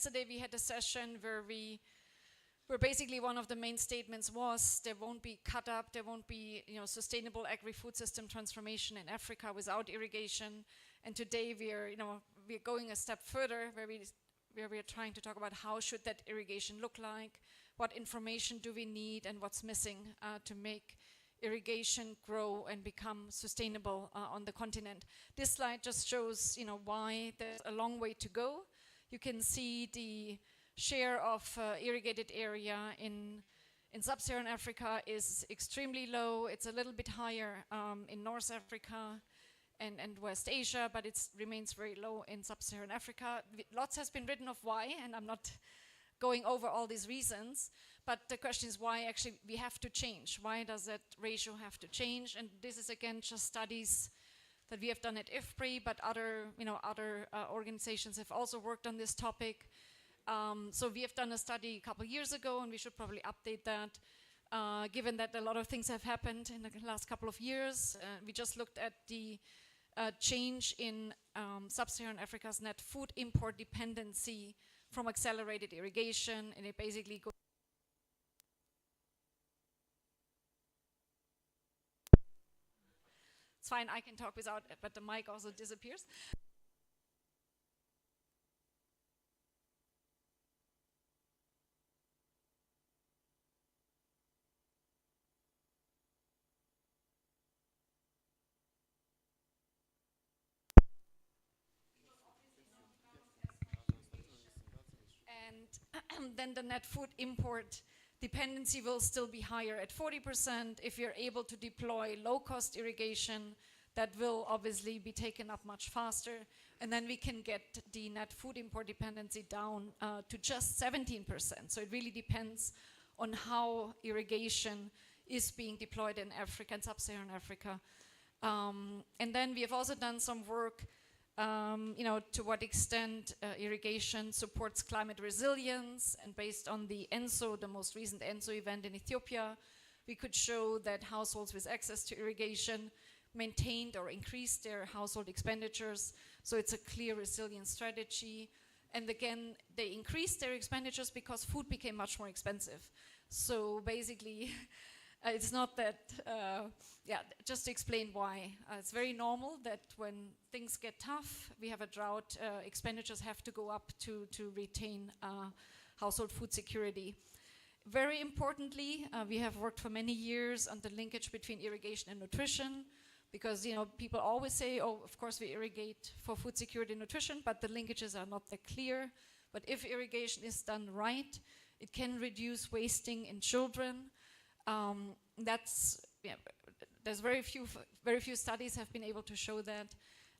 yesterday we had a session where basically one of the main statements was there won't be cut up, there won't be sustainable agri-food system transformation in Africa without irrigation. And today we're going a step further where we are trying to talk about how should that irrigation look like, what information do we need, and what's missing to make irrigation grow and become sustainable on the continent. This slide just shows why there's a long way to go. You can see the share of irrigated area in sub-Saharan Africa is extremely low. It's a little bit higher in North Africa and West Asia, but it remains very low in sub-Saharan Africa. Lots has been written of why, and I'm not going over all these reasons, but the question is why actually we have to change. Why does that ratio have to change? And this is again just studies that we have done at IFPRI, but other organizations have also worked on this topic. So we have done a study a couple years ago, and we should probably update that, given that a lot of things have happened in the last couple of years. We just looked at the change in sub-Saharan Africa's net food import dependency from accelerated irrigation, and it basically goes. It's fine, I can talk without it, but the mic also disappears. And then the net food import dependency will still be higher at 40%. If you're able to deploy low-cost irrigation, that will obviously be taken up much faster. And then we can get the net food import dependency down to just 17%. So it really depends on how irrigation is being deployed in Africa and sub-Saharan Africa. And then we have also done some work to what extent irrigation supports climate resilience, and based on the ENSO, the most recent ENSO event in Ethiopia, we could show that households with access to irrigation maintained or increased their household expenditures, so it's a clear resilience strategy. And again, they increased their expenditures because food became much more expensive. So basically, it's not that, just to explain why. It's very normal that when things get tough, we have a drought, expenditures have to go up to retain household food security. Very importantly, we have worked for many years on the linkage between irrigation and nutrition, because people always say, oh, of course we irrigate for food security and nutrition, but the linkages are not that clear. But if irrigation is done right, it can reduce wasting in children. There's very few studies have been able to show that,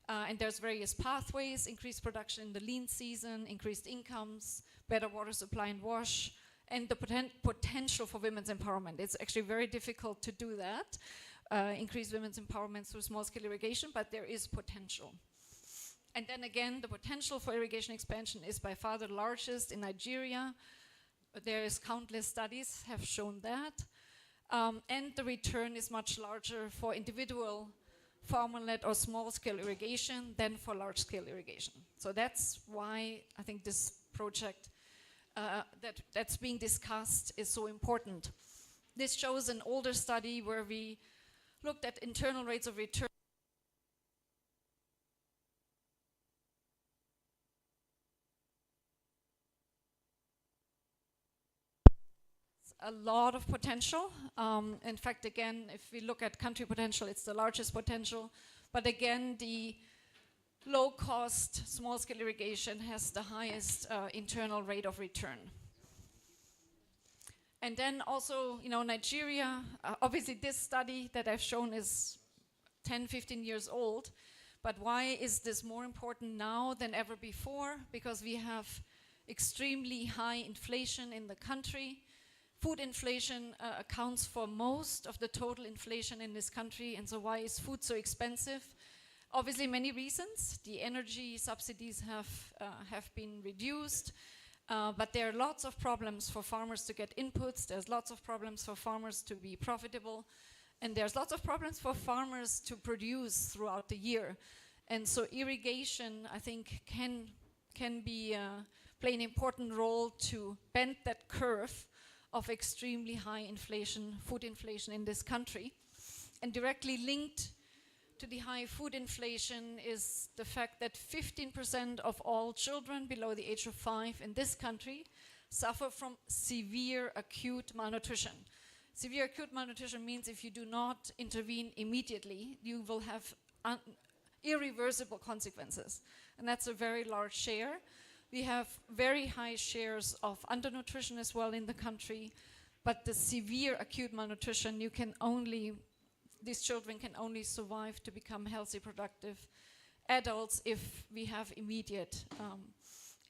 and there's various pathways: increased production in the lean season, increased incomes, better water supply and wash, and the potential for women's empowerment. It's actually very difficult to do that, increase women's empowerment through small-scale irrigation, but there is potential. And then again, the potential for irrigation expansion is by far the largest in Nigeria. There is countless studies have shown that. And the return is much larger for individual farmer-led or small-scale irrigation than for large-scale irrigation. So that's why I think this project that's being discussed is so important. This shows an older study where we looked at internal rates of return. A lot of potential. In fact, again, if we look at country potential, it's the largest potential. But again, the low-cost, small-scale irrigation has the highest internal rate of return. And then also, Nigeria, obviously this study that I've shown is 10, 15 years old. But why is this more important now than ever before? Because we have extremely high inflation in the country. Food inflation accounts for most of the total inflation in this country, and so why is food so expensive? Obviously many reasons. The energy subsidies have been reduced, but there are lots of problems for farmers to get inputs, there's lots of problems for farmers to be profitable, and there's lots of problems for farmers to produce throughout the year. And so irrigation, I think, can be play an important role to bend that curve of extremely high inflation, food inflation in this country. And directly linked to the high food inflation is the fact that 15% of all children below the age of 5 in this country suffer from severe acute malnutrition. Severe acute malnutrition means if you do not intervene immediately, you will have irreversible consequences. And that's a very large share. We have very high shares of undernutrition as well in the country, but the severe acute malnutrition, these children can only survive to become healthy, productive adults if we have immediate,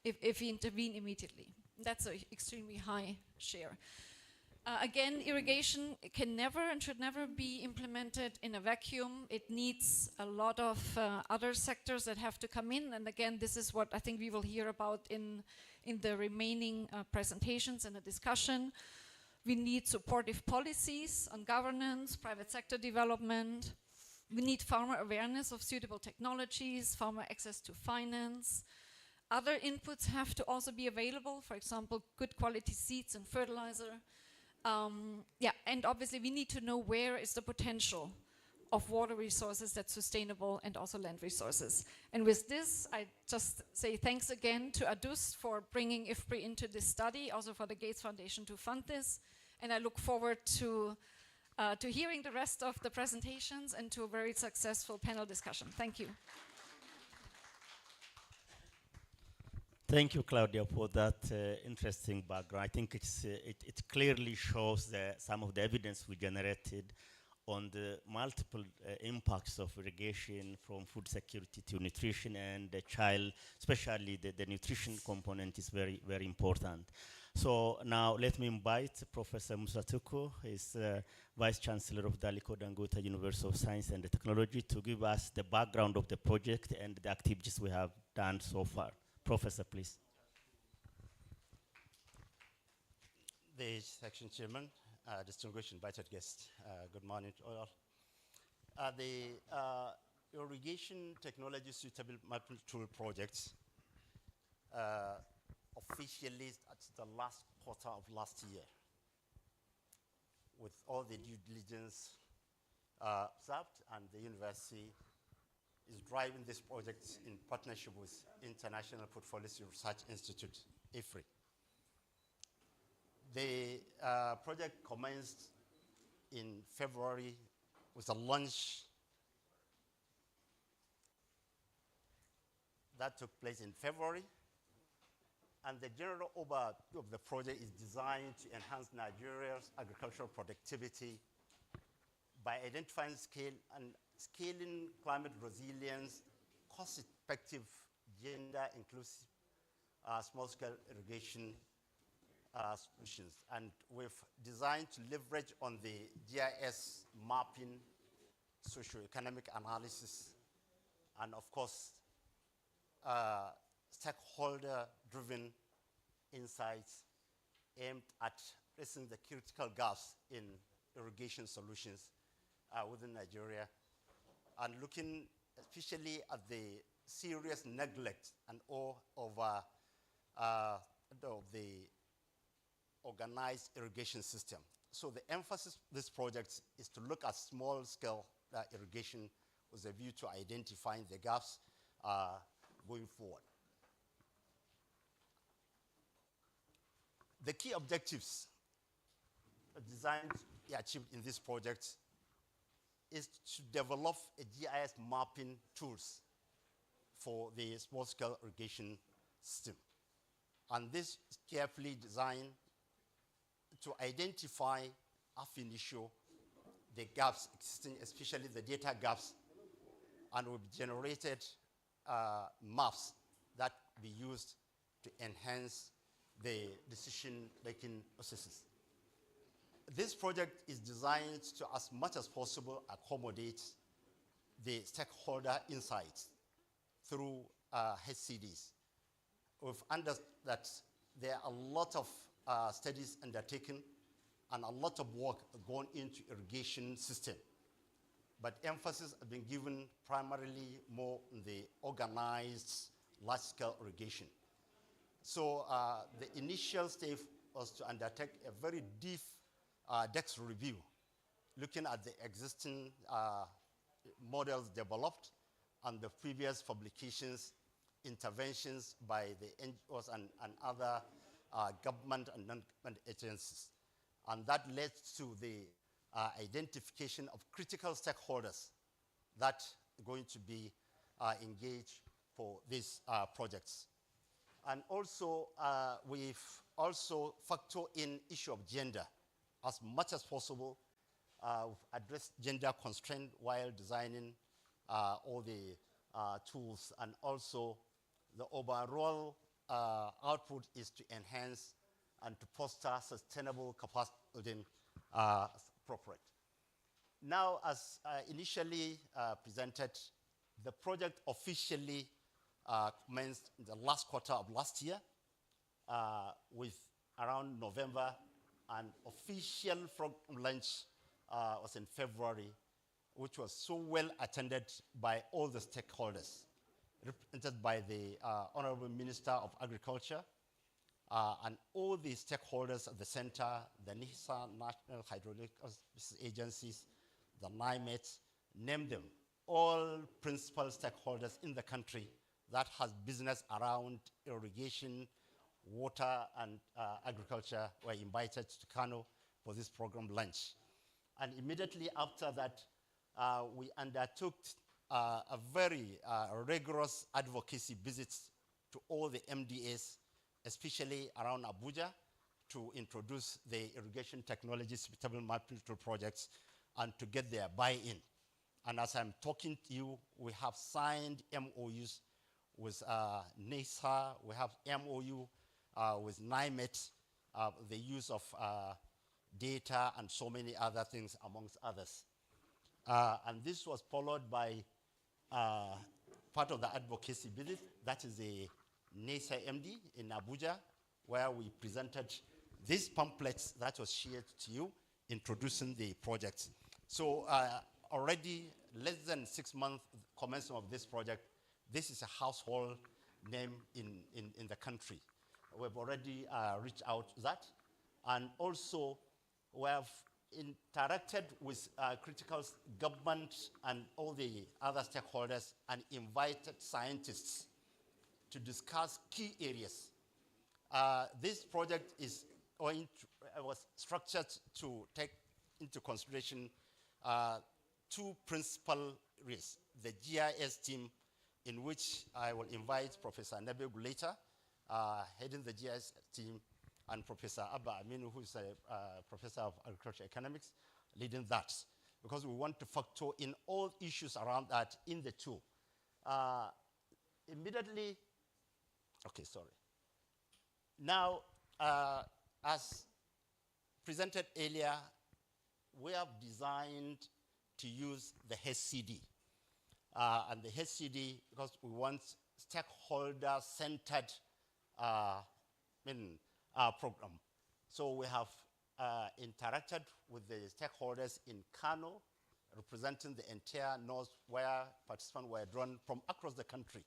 if we intervene immediately. That's an extremely high share. Again, irrigation can never and should never be implemented in a vacuum. It needs a lot of other sectors that have to come in. And again, this is what I think we will hear about in the remaining presentations and the discussion. We need supportive policies on governance, private sector development. We need farmer awareness of suitable technologies, farmer access to finance. Other inputs have to also be available, for example, good quality seeds and fertilizer. And obviously we need to know where is the potential of water resources that's sustainable and also land resources. And with this, I just say thanks again to ADUS for bringing IFPRI into this study, also for the Gates Foundation to fund this. And I look forward to hearing the rest of the presentations and to a very successful panel discussion. Thank you. Thank you, Claudia, for that interesting background. I think it clearly shows some of the evidence we generated on the multiple impacts of irrigation, from food security to nutrition, and the child, especially the nutrition component is very, very important. So now let me invite Professor Musa Tuku, is Vice Chancellor of the Aliko Dangote University of Science and Technology, to give us the background of the project and the activities we have done so far. Professor, please. The section chairman, distinguished invited guests, good morning to all. The Irrigation Technology Suitable Mapping Tool project officially at the last quarter of last year, with all the due diligence observed, and the university is driving this project in partnership with International Food Policy Research Institute, IFPRI. The project commenced in February with a launch that took place in February. And the general overview of the project is designed to enhance Nigeria's agricultural productivity by identifying scaling climate resilience, cost-effective, gender-inclusive, small-scale irrigation solutions. And we've designed to leverage on the GIS mapping, socio-economic analysis, and of course, stakeholder-driven insights aimed at addressing the critical gaps in irrigation solutions within Nigeria, and looking especially at the serious neglect and of the organized irrigation system. So the emphasis of this project is to look at small-scale irrigation with a view to identifying the gaps going forward. The key objectives designed to be achieved in this project is to develop a GIS mapping tools for the small-scale irrigation system. And this is carefully designed to identify ab initio the gaps existing, especially the data gaps, and will be generated maps that be used to enhance the decision-making processes. This project is designed to, as much as possible, accommodate the stakeholder insights through HCDs. We've understood that there are a lot of studies undertaken and a lot of work going into irrigation system, but emphasis has been given primarily more on the organized large-scale irrigation. So the initial stage was to undertake a very deep depth review, looking at the existing models developed and the previous publications, interventions by the NGOs and other government and non-government agencies. And that led to the identification of critical stakeholders that are going to be engaged for these projects. And also, we've also factored in issue of gender as much as possible. We've addressed gender constraint while designing all the tools, and also the overall output is to enhance and to foster sustainable capacity building appropriate. Now, as initially presented, the project officially commenced in the last quarter of last year with around November, and official program launch was in February, which was so well attended by all the stakeholders, represented by the Honorable Minister of Agriculture, and all the stakeholders at the center, the NIHSA, National Hydrological Agencies, the NIMET, name them, all principal stakeholders in the country that has business around irrigation, water, and agriculture were invited to Kano for this program launch. And immediately after that, we undertook a very rigorous advocacy visits to all the MDAs, especially around Abuja, to introduce the irrigation technology suitable mapping tool projects and to get their buy-in. And as I'm talking to you, we have signed MOUs with NIHSA, we have MOU with NIMET, the use of data and so many other things amongst others. And this was followed by part of the advocacy visit, that is the NIHSA MD in Abuja, where we presented these pamphlets that was shared to you, introducing the project. So already less than 6 months commencement of this project, this is a household name in the country. We've already reached out to that. And also we have interacted with critical government and all the other stakeholders and invited scientists to discuss key areas. This project is was structured to take into consideration two principal areas. The GIS team, in which I will invite Professor Nebe Guleta, heading the GIS team, and Professor Abba Aminu, who is a professor of agricultural economics, leading that, because we want to factor in all issues around that in the tool. Immediately, okay, sorry. Now, as presented earlier, we have designed to use the HCD. And the HCD, because we want stakeholder-centered program. So we have interacted with the stakeholders in Kano, representing the entire north, where participants were drawn from across the country.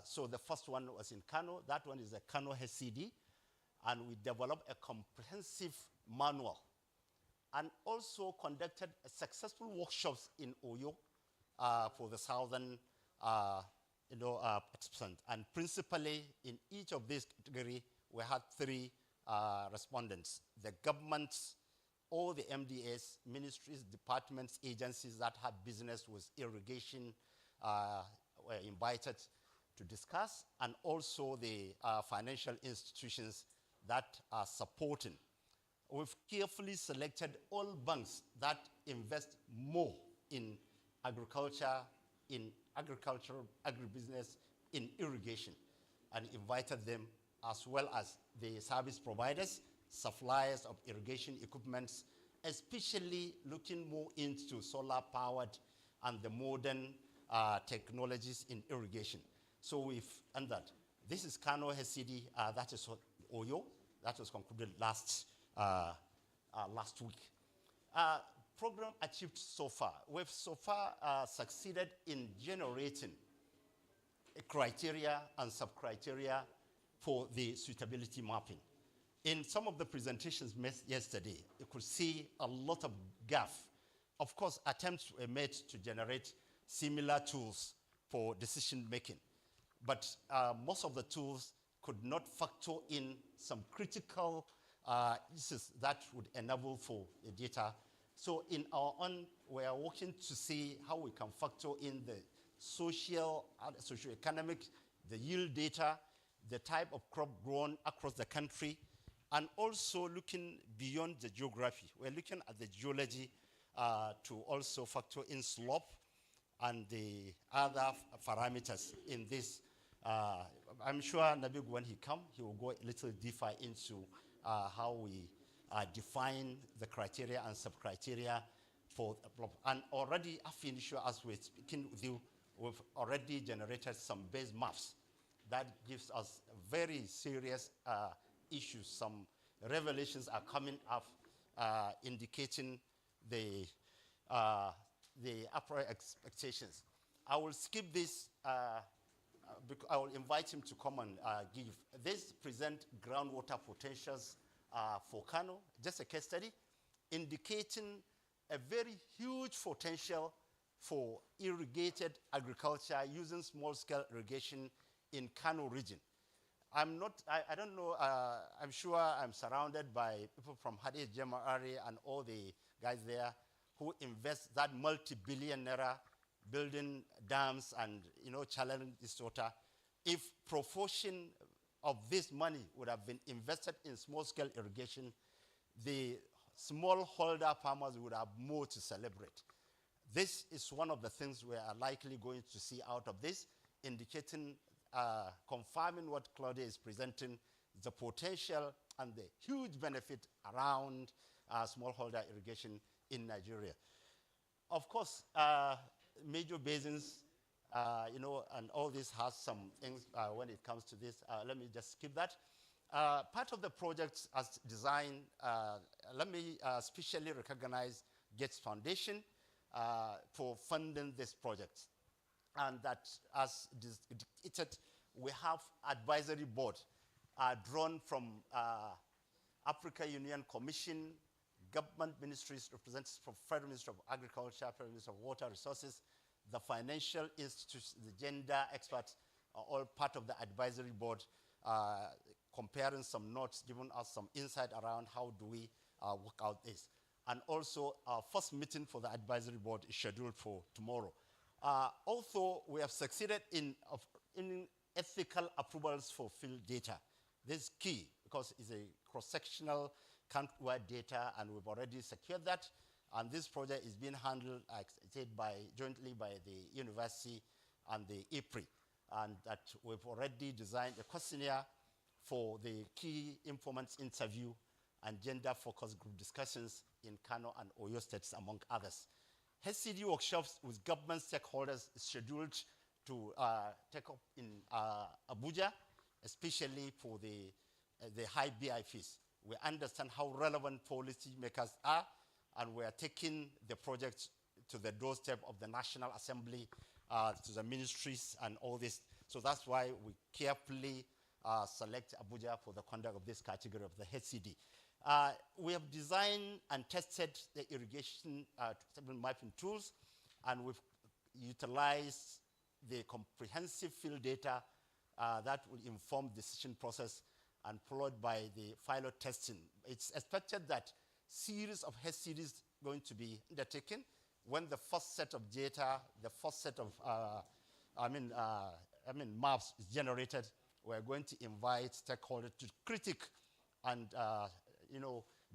So the first one was in Kano. That one is the Kano HCD. And we developed a comprehensive manual and also conducted successful workshops in Oyo for the southern participants. And principally in each of these categories, we had 3 respondents: the governments, all the MDAs, ministries, departments, agencies that have business with irrigation were invited to discuss, and also the financial institutions that are supporting. We've carefully selected all banks that invest more in agriculture, agribusiness, in irrigation, and invited them, as well as the service providers, suppliers of irrigation equipments, especially looking more into solar-powered and the modern technologies in irrigation. So we've done that. This is Kano HCD, that is Oyo, that was concluded last week. Program achieved so far. We've so far succeeded in generating a criteria and sub-criteria for the suitability mapping. In some of the presentations yesterday, you could see a lot of gaff. Of course, attempts were made to generate similar tools for decision making, but most of the tools could not factor in some critical issues that would enable for the data. So in our own, we are working to see how we can factor in the socio-economic, the yield data, the type of crop grown across the country, and also looking beyond the geography. We're looking at the geology to also factor in slope and the other parameters in this. I'm sure Nabil, when he comes, he will go a little deeper into how we define the criteria and sub-criteria for, and already initial, as we're speaking with you, we've already generated some base maps that gives us very serious issues. Some revelations are coming up indicating the upper expectations. I will skip this. I will invite him to come and give. This present groundwater potentials for Kano, just a case study, indicating a very huge potential for irrigated agriculture using small-scale irrigation in Kano region. I don't know, I'm sure I'm surrounded by people from Hadith Jama'ari and all the guys there who invest that multi-billion naira building dams and, challenging this water. If proportion of this money would have been invested in small-scale irrigation, the smallholder farmers would have more to celebrate. This is one of the things we are likely going to see out of this, indicating, confirming what Claudia is presenting, the potential and the huge benefit around smallholder irrigation in Nigeria. Of course, major basins, and all this has some things when it comes to this. Let me just skip that. Part of the project as designed, let me specially recognize Gates Foundation for funding this project. And that as indicated, we have advisory board drawn from Africa Union Commission, government ministries, representatives from Federal Ministry of Agriculture, Federal Ministry of Water Resources, the financial institutes, the gender experts are all part of the advisory board, comparing some notes, giving us some insight around how do we work out this. And also, our first meeting for the advisory board is scheduled for tomorrow. Also, we have succeeded in ethical approvals for field data. This is key because it's a cross-sectional countrywide data, and we've already secured that. And this project is being handled, like I said, jointly by the university and the IFPRI, and that we've already designed a questionnaire for the key informants interview and gender-focused group discussions in Kano and Oyo states, among others. HCD workshops with government stakeholders is scheduled to take up in Abuja, especially for the high BI fees. We understand how relevant policymakers are, and we are taking the project to the doorstep of the National Assembly, to the ministries and all this. So that's why we carefully select Abuja for the conduct of this category of the HCD. We have designed and tested the irrigation mapping tools, and we've utilized the comprehensive field data that will inform decision process and followed by the pilot testing. It's expected that series of HCDs going to be undertaken. When the first set of data, the first set of maps is generated, we're going to invite stakeholders to critique and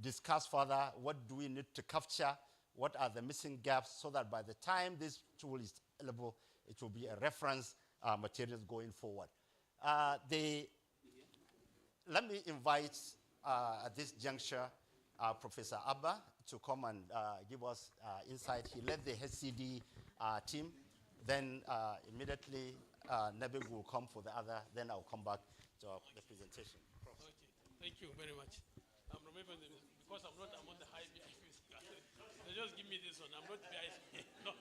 discuss further what do we need to capture, what are the missing gaps, so that by the time this tool is available, it will be a reference materials going forward. Let me invite at this juncture Professor Abba to come and give us insight. He led the HCD team. Then immediately Nabil will come for the other. Then I'll come back to the presentation. Okay, thank you very much. I'm remembering because I'm on the high BI. They just give me this one. I'm not BI. No.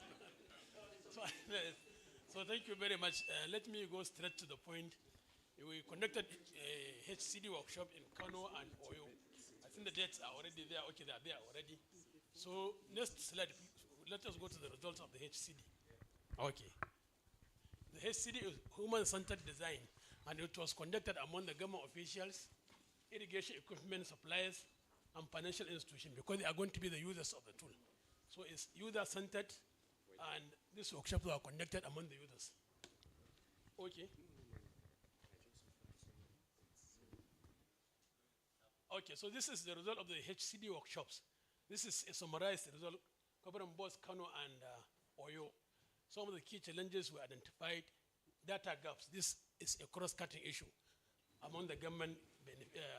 So thank you very much. Let me go straight to the point. We conducted a HCD workshop in Kano and Oyo. I think the dates are already there. Okay, they are there already. So next slide, let us go to the results of the HCD. Okay. The HCD is human-centered design, and it was conducted among the government officials, irrigation equipment suppliers, and financial institutions, because they are going to be the users of the tool. So it's user-centered, and these workshops were conducted among the users. Okay. Okay, so this is the result of the HCD workshops. This is a summarized result covering both Kano and Oyo. Some of the key challenges were identified. Data gaps. This is a cross-cutting issue among the government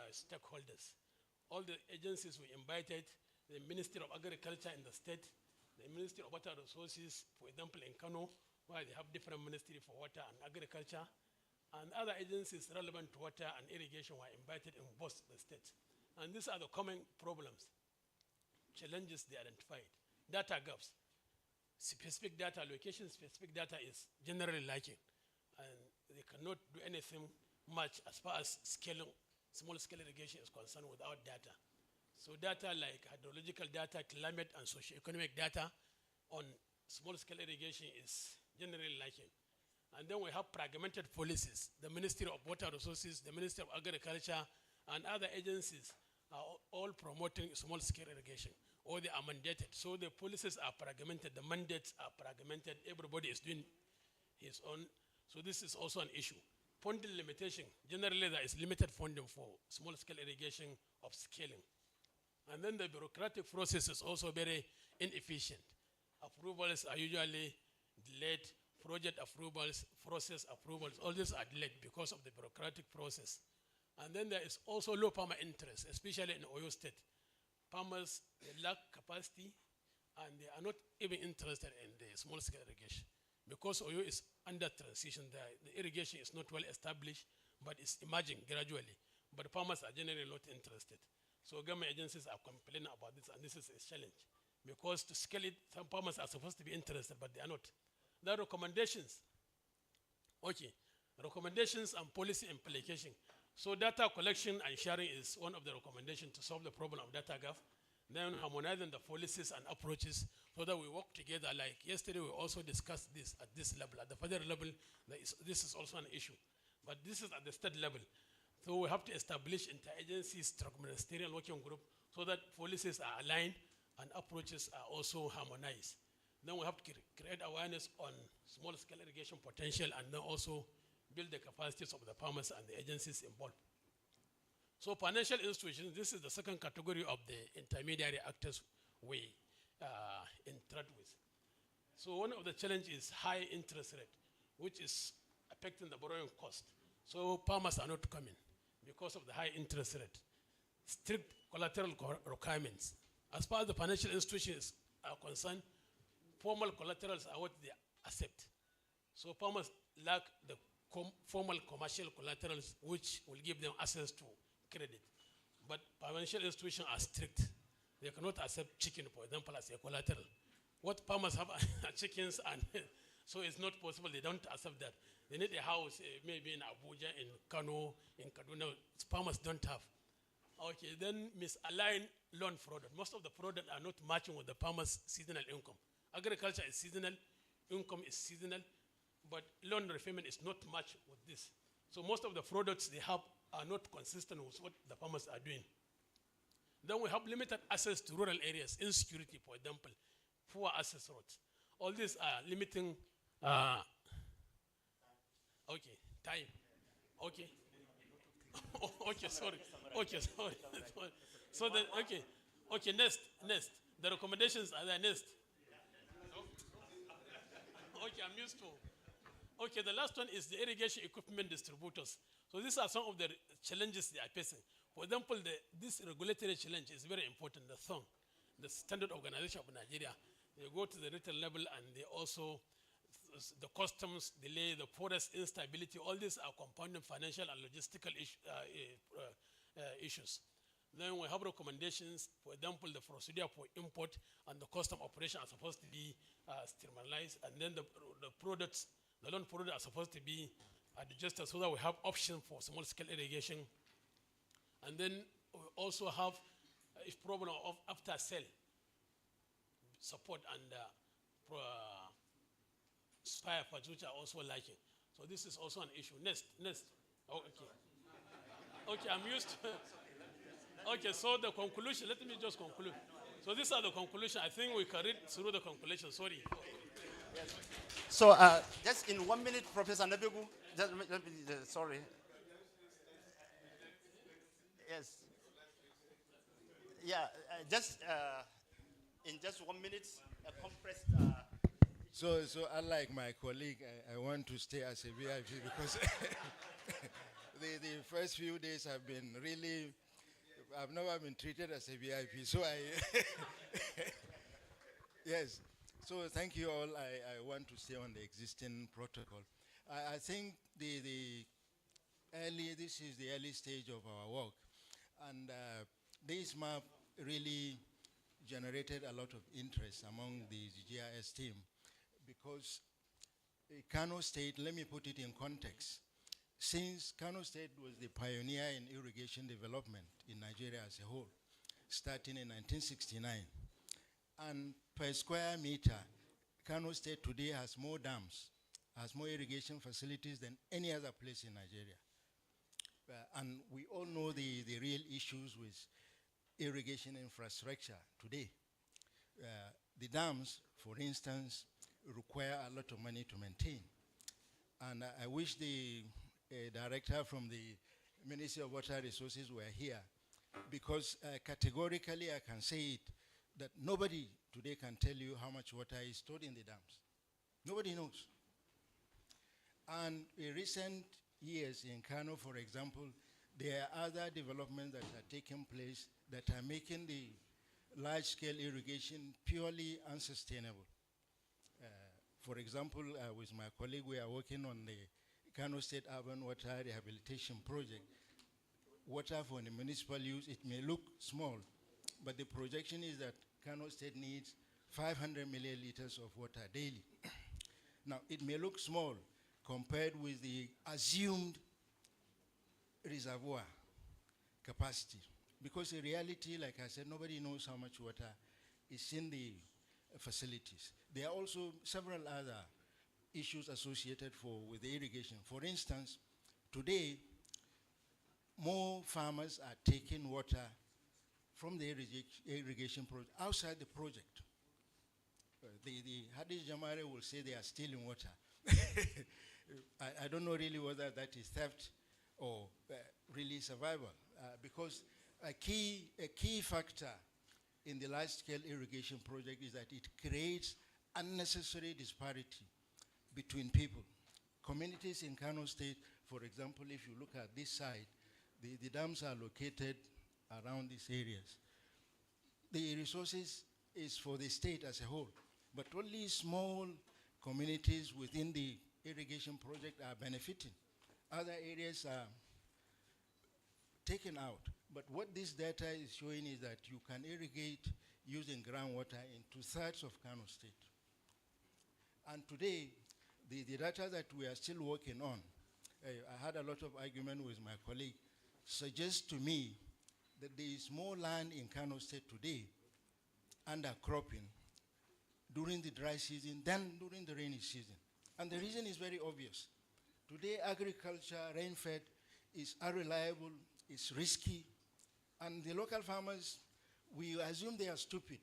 stakeholders. All the agencies were invited, the Ministry of Agriculture in the state, the Ministry of Water Resources, for example, in Kano, where they have different ministry for water and agriculture, and other agencies relevant to water and irrigation were invited in both the states. And these are the common problems, challenges they identified. Data gaps. Specific data, location-specific data is generally lacking, and they cannot do anything much as far as scaling, small-scale irrigation is concerned without data. So data like hydrological data, climate, and socioeconomic data on small-scale irrigation is generally lacking. And then we have fragmented policies. The Ministry of Water Resources, the Ministry of Agriculture, and other agencies are all promoting small-scale irrigation, or they are mandated. So the policies are fragmented, the mandates are fragmented, everybody is doing his own. So this is also an issue. Funding limitation. Generally, there is limited funding for small-scale irrigation of scaling. And then the bureaucratic process is also very inefficient. Approvals are usually delayed. Project approvals, process approvals, all these are delayed because of the bureaucratic process. And then there is also low farmer interest, especially in Oyo State. Farmers, they lack capacity, and they are not even interested in the small-scale irrigation. Because Oyo is under transition, the irrigation is not well established, but it's emerging gradually. But farmers are generally not interested. So government agencies are complaining about this, and this is a challenge. Because to scale it, some farmers are supposed to be interested, but they are not. The recommendations. Okay, recommendations and policy implication. So data collection and sharing is one of the recommendations to solve the problem of data gap. Then harmonizing the policies and approaches so that we work together. Like yesterday, we also discussed this at this level. At the federal level, this is also an issue. But this is at the state level. So we have to establish interagency ministerial working group so that policies are aligned and approaches are also harmonized. Then we have to create awareness on small-scale irrigation potential, and then also build the capacities of the farmers and the agencies involved. So financial institutions, this is the second category of the intermediary actors we interact with. So one of the challenges is high interest rate, which is affecting the borrowing cost. So farmers are not coming because of the high interest rate. Strict collateral requirements. As far as the financial institutions are concerned, formal collaterals are what they accept. So farmers lack the formal commercial collaterals which will give them access to credit. But financial institutions are strict. They cannot accept chicken, for example, as a collateral. What farmers have are chickens, and so it's not possible. They don't accept that. They need a house, maybe in Abuja, in Kano, in Kaduna. Farmers don't have. Okay, then misaligned loan product. Most of the products are not matching with the farmer's seasonal income. Agriculture is seasonal, income is seasonal, but loan repayment is not matched with this. So most of the products they have are not consistent with what the farmers are doing. Then we have limited access to rural areas, insecurity, for example, poor access roads. All these are limiting, okay, time, okay. Okay, sorry, okay, sorry. So the, okay, next, the recommendations are there, next. Okay, I'm used to. Okay, the last one is the irrigation equipment distributors. So these are some of the challenges they are facing. For example, this regulatory challenge is very important. The SONG, the Standard Organization of Nigeria, they go to the retail level, and they also, the customs delay, the forest instability, all these are compounding financial and logistical issues. Then we have recommendations. For example, the procedure for import and the custom operation are supposed to be streamlined, and then the products, the loan products are supposed to be adjusted so that we have option for small scale irrigation. And then we also have, if problem of after sale support and spare parts which are also lacking. So this is also an issue. Next. Oh, okay. Okay, I'm used to. Okay, so the conclusion, let me just conclude. So these are the conclusion. I think we can read through the conclusion. Sorry. So just in 1 minute, Professor Nebegu, sorry. Yes. Yeah, in just 1 minute, a compressed. So unlike my colleague, I want to stay as a VIP because the first few days have been really, I've never been treated as a VIP. So yes. So thank you all. I want to stay on the existing protocol. I think this is the early stage of our work. And this map really generated a lot of interest among the GIS team because Kano State, let me put it in context. Since Kano State was the pioneer in irrigation development in Nigeria as a whole, starting in 1969, and per square meter, Kano State today has more dams, has more irrigation facilities than any other place in Nigeria. And we all know the real issues with irrigation infrastructure today. The dams, for instance, require a lot of money to maintain. And I wish the director from the Ministry of Water Resources were here, because categorically I can say it, that nobody today can tell you how much water is stored in the dams. Nobody knows. And in recent years in Kano, for example, there are other developments that are taking place that are making the large-scale irrigation purely unsustainable. For example, with my colleague, we are working on the Kano State Urban Water Rehabilitation Project. Water for the municipal use, it may look small, but the projection is that Kano State needs 500 million liters of water daily. Now, it may look small compared with the assumed reservoir capacity, because in reality, like I said, nobody knows how much water is in the facilities. There are also several other issues associated with the irrigation. For instance, today, more farmers are taking water from the irrigation project outside the project. The Hadith Jamare will say they are stealing water. I don't know really whether that is theft or really survival, because a key factor in the large-scale irrigation project is that it creates unnecessary disparity between people. Communities in Kano State, for example, if you look at this side, the dams are located around these areas. The resources is for the state as a whole, but only small communities within the irrigation project are benefiting. Other areas are taken out. But what this data is showing is that you can irrigate using groundwater in 2/3 of Kano State. And today, the data that we are still working on, I had a lot of argument with my colleague, suggests to me that there is more land in Kano State today under cropping during the dry season than during the rainy season. And the reason is very obvious. Today, agriculture, rain-fed, is unreliable, it's risky, and the local farmers, we assume they are stupid,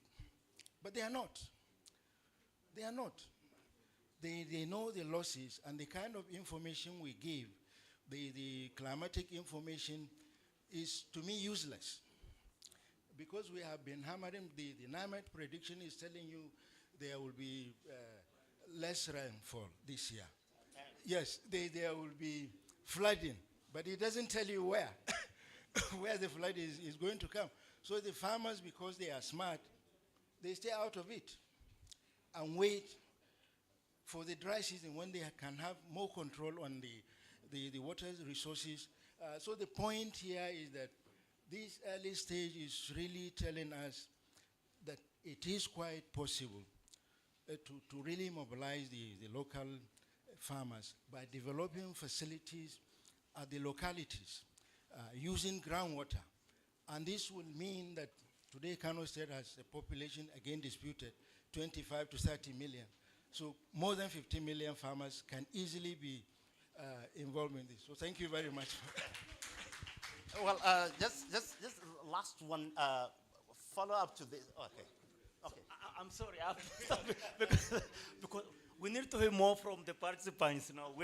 but they are not. They are not. They know the losses, and the kind of information we give, the climatic information, is to me useless. Because we have been hammering, the NIMET prediction is telling you there will be less rainfall this year. Yes, there will be flooding, but it doesn't tell you where, where the flood is going to come. So the farmers, because they are smart, they stay out of it and wait for the dry season when they can have more control on the water resources. So the point here is that this early stage is really telling us that it is quite possible to really mobilize the local farmers by developing facilities at the localities using groundwater. And this will mean that today Kano State has a population, again disputed, 25 to 30 million. So more than 50 million farmers can easily be involved in this. So thank you very much. Well, just last one follow up to this. Okay. Okay. I'm sorry, I have to stop it because we need to hear more from the participants. No,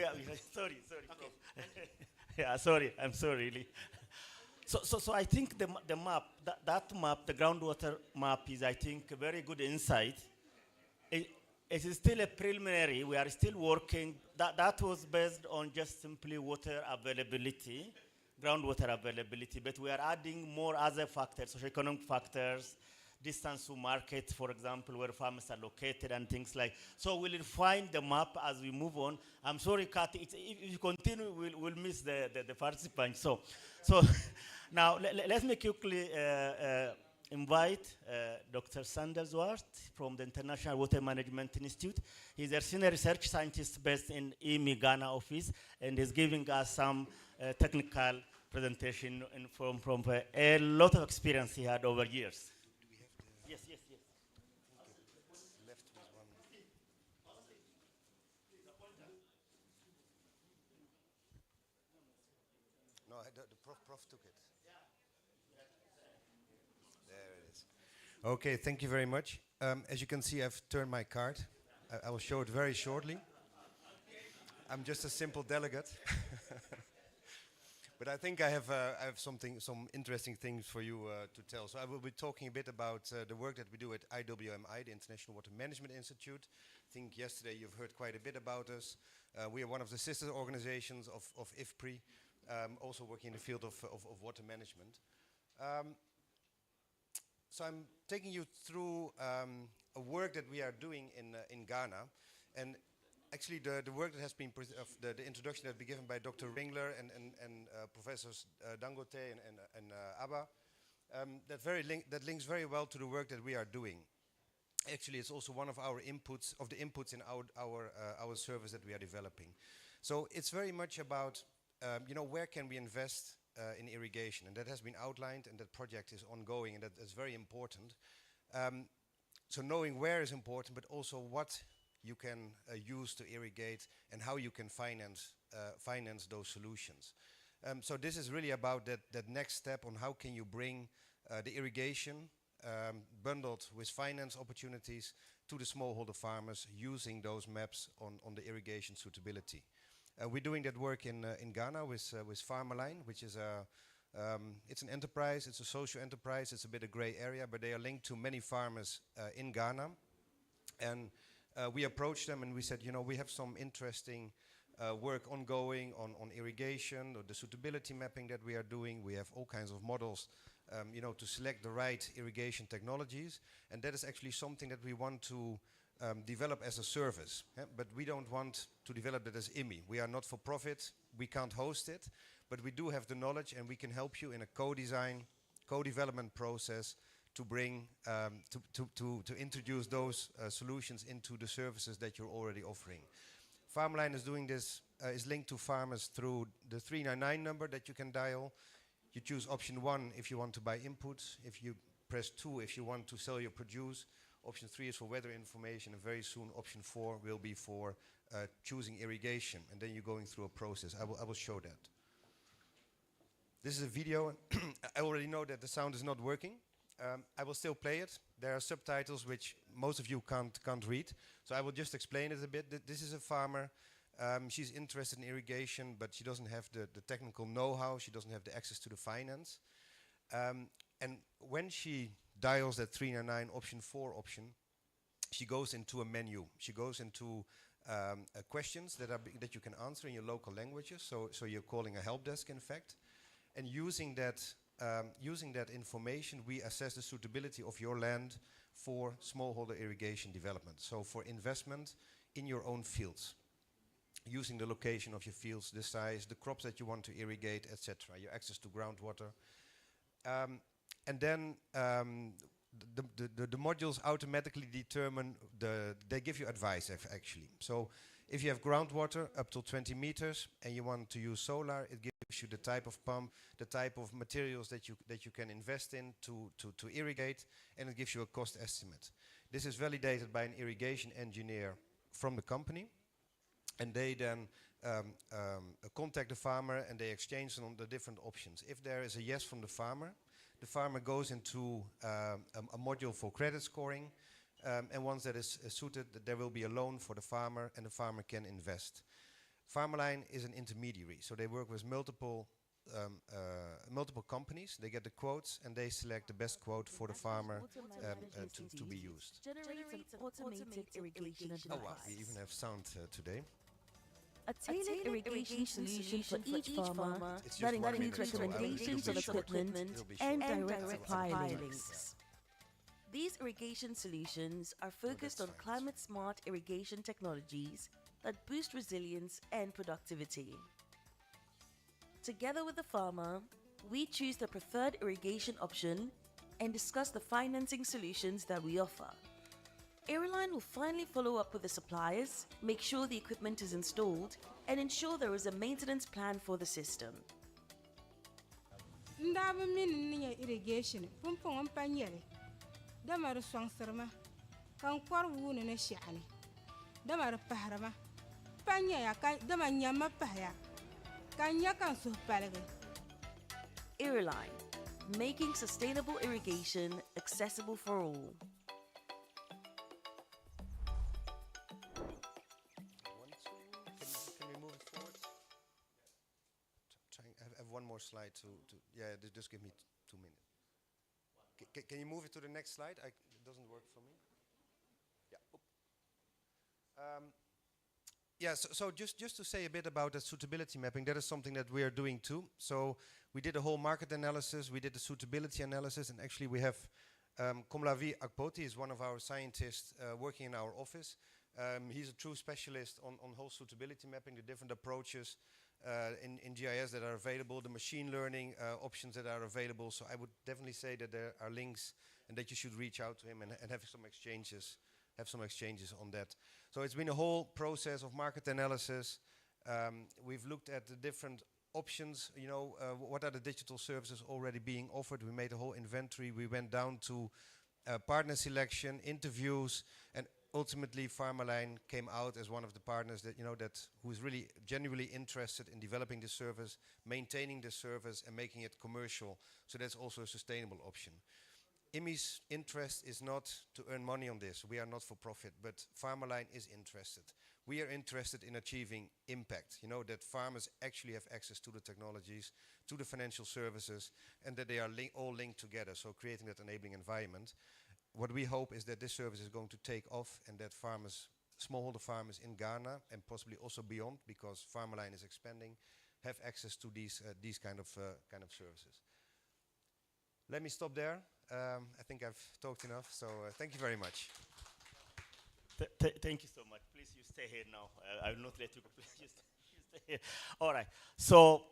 sorry. Okay. Yeah, sorry, I'm sorry, really. So I think the map, that map, the groundwater map is, I think, a very good insight. It is still a preliminary. We are still working. That was based on just simply water availability, groundwater availability, but we are adding more other factors, socioeconomic factors, distance to market, for example, where farmers are located and things like. So we'll refine the map as we move on. I'm sorry, Kathy, if you continue, we'll miss the participants. So now let me quickly invite Dr. Sanders Ward from the International Water Management Institute. He's a senior research scientist based in IMI Ghana office, and is giving us some technical presentation from a lot of experience he had over years. Yes. Left with one. No, the prof took it. There it is. Okay, thank you very much. As you can see, I've turned my card. I will show it very shortly. I'm just a simple delegate. But I think I have some interesting things for you to tell. So I will be talking a bit about the work that we do at IWMI, the International Water Management Institute. I think yesterday you've heard quite a bit about us. We are one of the sister organizations of IFPRI, also working in the field of water management. So I'm taking you through a work that we are doing in Ghana. And actually, the work that has been, the introduction that has been given by Dr. Ringler and Professors Dangote and Abba, that links very well to the work that we are doing. Actually, it's also one of our inputs, in our service that we are developing. So it's very much about, where can we invest in irrigation? And that has been outlined, and that project is ongoing, and that is very important. So knowing where is important, but also what you can use to irrigate and how you can finance those solutions. So this is really about that next step on how can you bring the irrigation bundled with finance opportunities to the smallholder farmers using those maps on the irrigation suitability. We're doing that work in Ghana with Farmerline, which is it's an enterprise, it's a social enterprise, it's a bit of gray area, but they are linked to many farmers in Ghana. And we approached them and we said, we have some interesting work ongoing on irrigation, or the suitability mapping that we are doing. We have all kinds of models, to select the right irrigation technologies. And that is actually something that we want to develop as a service. But we don't want to develop that as IMI. We are not for profit. We can't host it. But we do have the knowledge, and we can help you in a co-design, co-development process to bring, to introduce those solutions into the services that you're already offering. Farmline is doing this, is linked to farmers through the 399 number that you can dial. You choose option 1 if you want to buy inputs. If you press 2 if you want to sell your produce. Option 3 is for weather information, and very soon option 4 will be for choosing irrigation, and then you're going through a process. I will show that. This is a video. I already know that the sound is not working. I will still play it. There are subtitles which most of you can't read, so I will just explain it a bit. This is a farmer. She's interested in irrigation, but she doesn't have the technical know-how. She doesn't have the access to the finance. And when she dials that 399 option 4 option, she goes into a menu. She goes into questions that you can answer in your local languages. So you're calling a help desk, in fact. And using that information, we assess the suitability of your land for smallholder irrigation development. So for investment in your own fields, using the location of your fields, the size, the crops that you want to irrigate, etc., your access to groundwater. And then the modules automatically determine they give you advice, actually. So If you have groundwater up to 20 meters and you want to use solar, it gives you the type of pump, the type of materials that you can invest in to irrigate, and it gives you a cost estimate. This is validated by an irrigation engineer from the company, and they then contact the farmer and they exchange on the different options. If there is a yes from the farmer goes into a module for credit scoring, and once that is suited, there will be a loan for the farmer and the farmer can invest. Farmerline is an intermediary, so they work with multiple companies. They get the quotes and they select the best quote for the farmer to be used. Generates an automated irrigation Oh wow, we even have sound today. A tailored irrigation solution for each farmer It's that just 1 includes minute, so recommendations it'll of be short. equipment It'll be and short. direct supply links. These irrigation solutions are focused on fine. climate-smart irrigation technologies that boost resilience and productivity. Together with the farmer, we choose the preferred irrigation option and discuss the financing solutions that we offer. IrriLine will finally follow up with the suppliers, make sure the equipment is installed, and ensure there is a maintenance plan for the system. Ndaba min niya irrigation pumpong on panyere damar swangsarma kan kwar wuna na shani damar pahrama panya ya kan dama nyama pahya kan ya kan so palge. IrriLine, making sustainable irrigation accessible for all. Can we move it forward? I have one more slide yeah, just give me 2 minutes. Can you move it to the next slide? It doesn't work for me. Yeah. So just to say a bit about the suitability mapping, that is something that we are doing too. So we did a whole market analysis, we did the suitability analysis, and actually we have Komlavi Akpoti is one of our scientists working in our office. He's a true specialist on whole suitability mapping, the different approaches in GIS that are available, the machine learning options that are available. So I would definitely say that there are links and that you should reach out to him and have some exchanges on that. So it's been a whole process of market analysis. We've looked at the different options, what are the digital services already being offered. We made a whole inventory. We went down to partner selection, interviews, and ultimately Farmerline came out as one of the partners that who is really genuinely interested in developing the service, maintaining the service, and making it commercial. So that's also a sustainable option. IMI's interest is not to earn money on this. We are not for profit, but Farmerline is interested. We are interested in achieving impact, that farmers actually have access to the technologies, to the financial services, and that they are all linked together, so creating that enabling environment. What we hope is that this service is going to take off and that smallholder farmers in Ghana and possibly also beyond, because Farmerline is expanding, have access to these kind of services. Let me stop there. I think I've talked enough, so thank you very much. Thank you so much. Please, you stay here now. I will not let you go. Please, you stay here. All right. So,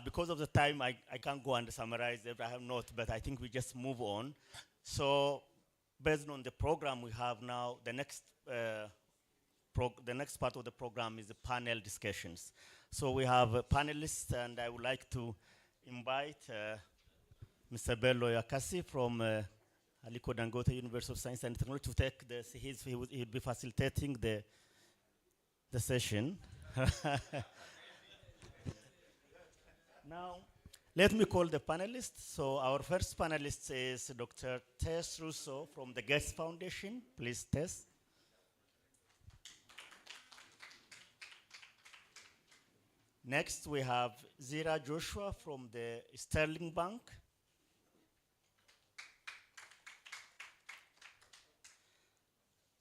because of the time, I can't go and summarize every I have note, but I think we just move on. So, based on the program we have now, the next part of the program is the panel discussions. So we have panelists, and I would like to invite Mr. Bello Yakasi from Aliko Dangote University of Science and Technology to take he'll be facilitating the session. Now, let me call the panelists. So our first panelist is Dr. Tess Russo from the Gates Foundation. Please, Tess. Next, we have Zira Joshua from the Sterling Bank.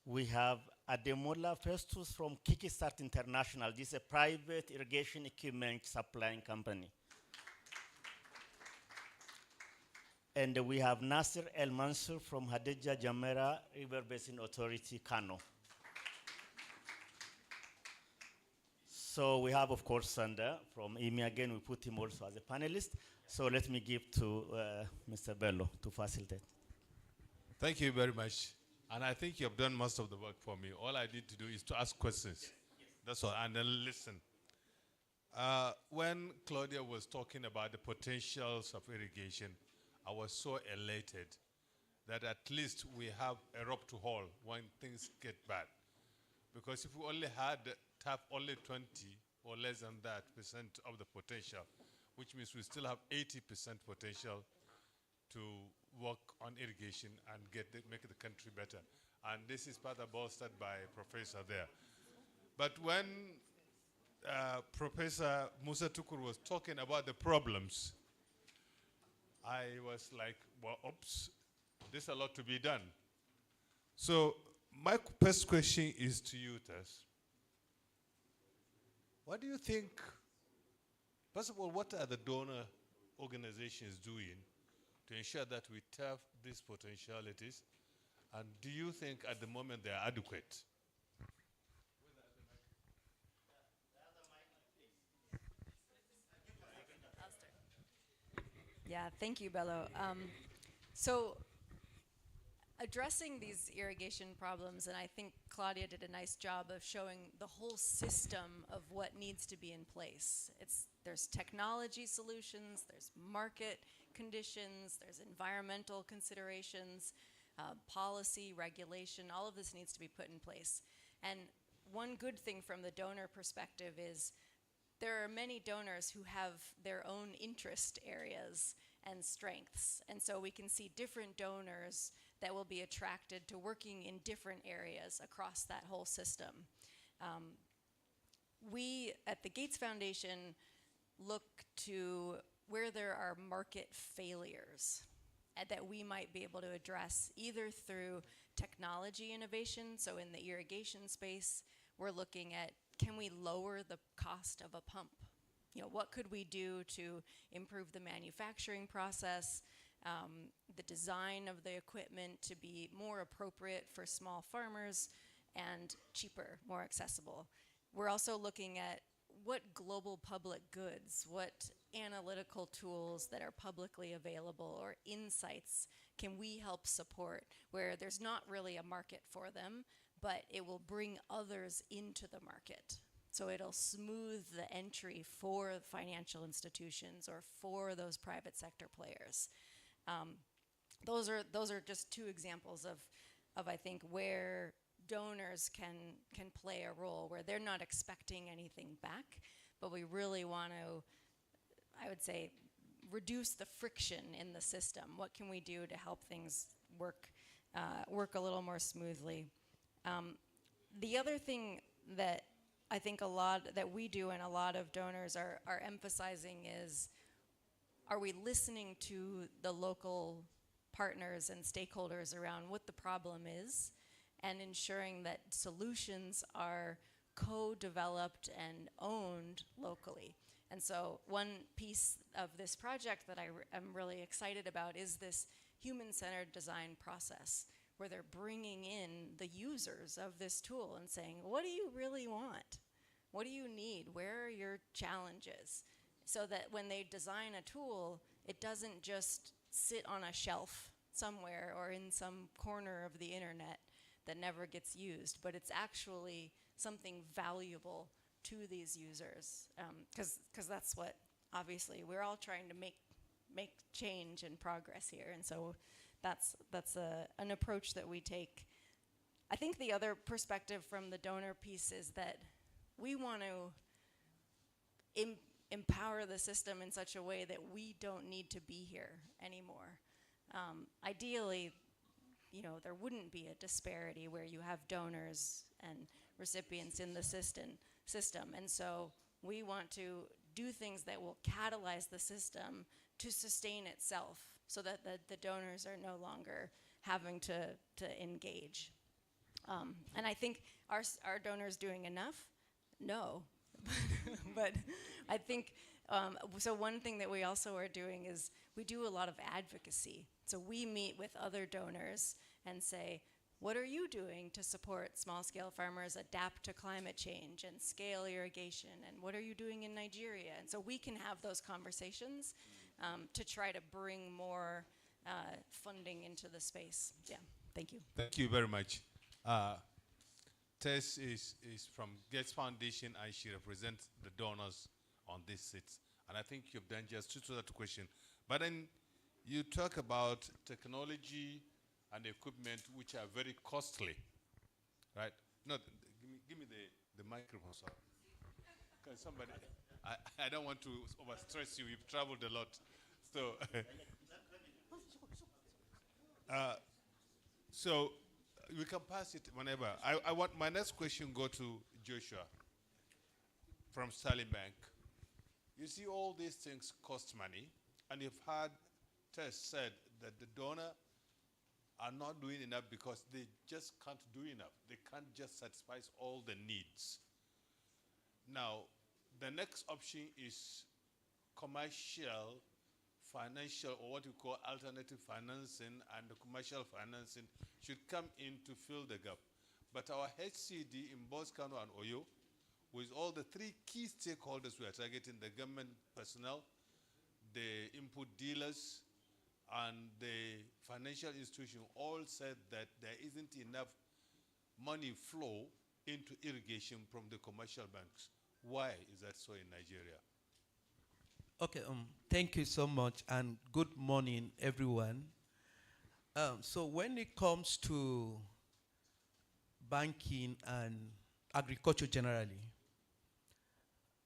We have Ademola Festus from Kickstart International. This is a private irrigation equipment supplying company. And we have Nasir El Mansur from Hadija Jamera River Basin Authority, Kano. So we have, of course, Sander from IMI again. We put him also as a panelist. So let me give to Mr. Bello to facilitate. Thank you very much. And I think you have done most of the work for me. All I need to do is to ask questions. That's all. And then listen. When Claudia was talking about the potentials of irrigation, I was so elated that at least we have a rope to haul when things get bad. Because if we only had tap only 20 or less than that % of the potential, which means we still have 80% potential to work on irrigation and make the country better. And this is part bolstered by Professor there. But when Professor Musa Tukur was talking about the problems, I was like, well, oops, there's a lot to be done. So my first question is to you, Tess. What do you think, first of all, what are the donor organizations doing to ensure that we tap these potentialities? And do you think at the moment they are adequate? Yeah, thank you, Bello. So addressing these irrigation problems, and I think Claudia did a nice job of showing the whole system of what needs to be in place. There's technology solutions, there's market conditions, there's environmental considerations, policy, regulation, all of this needs to be put in place. And one good thing from the donor perspective is there are many donors who have their own interest areas and strengths. And so we can see different donors that will be attracted to working in different areas across that whole system. We at the Gates Foundation look to where there are market failures that we might be able to address either through technology innovation. So in the irrigation space, we're looking at, can we lower the cost of a pump? You know, what could we do to improve the manufacturing process, the design of the equipment to be more appropriate for small farmers and cheaper, more accessible. We're also looking at what global public goods, what analytical tools that are publicly available or insights can we help support where there's not really a market for them, but it will bring others into the market. So it'll smooth the entry for financial institutions or for those private sector players. Those are just two examples of I think where donors can play a role where they're not expecting anything back, but we really want to, I would say, reduce the friction in the system. What can we do to help things work a little more smoothly? The other thing that I think a lot that we do and a lot of donors are emphasizing is, are we listening to the local partners and stakeholders around what the problem is and ensuring that solutions are co-developed and owned locally. And so one piece of this project that I'm really excited about is this human-centered design process where they're bringing in the users of this tool and saying, what do you really want? What do you need? Where are your challenges? So that when they design a tool, it doesn't just sit on a shelf somewhere or in some corner of the internet that never gets used, but it's actually something valuable to these users. Because that's what, obviously, we're all trying to make change and progress here. And so that's an approach that we take. I think the other perspective from the donor piece is that we want to empower the system in such a way that we don't need to be here anymore. Ideally, you know, there wouldn't be a disparity where you have donors and recipients in the system. And so we want to do things that will catalyze the system to sustain itself so that the donors are no longer having to engage. And I think are donors doing enough? No. But I think, so one thing that we also are doing is we do a lot of advocacy. So we meet with other donors and say, what are you doing to support small-scale farmers adapt to climate change and scale irrigation? And what are you doing in Nigeria? And so we can have those conversations to try to bring more funding into the space. Yeah, thank you. Thank you very much. Tess is from Gates Foundation, and she represents the donors on this seat. And I think you've done justice to that question. But then you talk about technology and equipment which are very costly, right? No, give me the microphone, sir. Can somebody, I don't want to overstress you. You've traveled a lot. So, so we can pass it whenever. I want my next question go to Joshua from Sterling Bank. You see, all these things cost money, and you've heard Tess said that the donor are not doing enough because they just can't do enough. They can't just satisfy all the needs. Now, the next option is commercial, financial, or what you call alternative financing, and the commercial financing should come in to fill the gap. But our HCD in both Kano and Oyo, with all the three key stakeholders we are targeting, the government personnel, the input dealers, and the financial institution, all said that there isn't enough money flow into irrigation from the commercial banks. Why is that so in Nigeria? Okay, thank you so much, and good morning, everyone. So when it comes to banking and agriculture generally,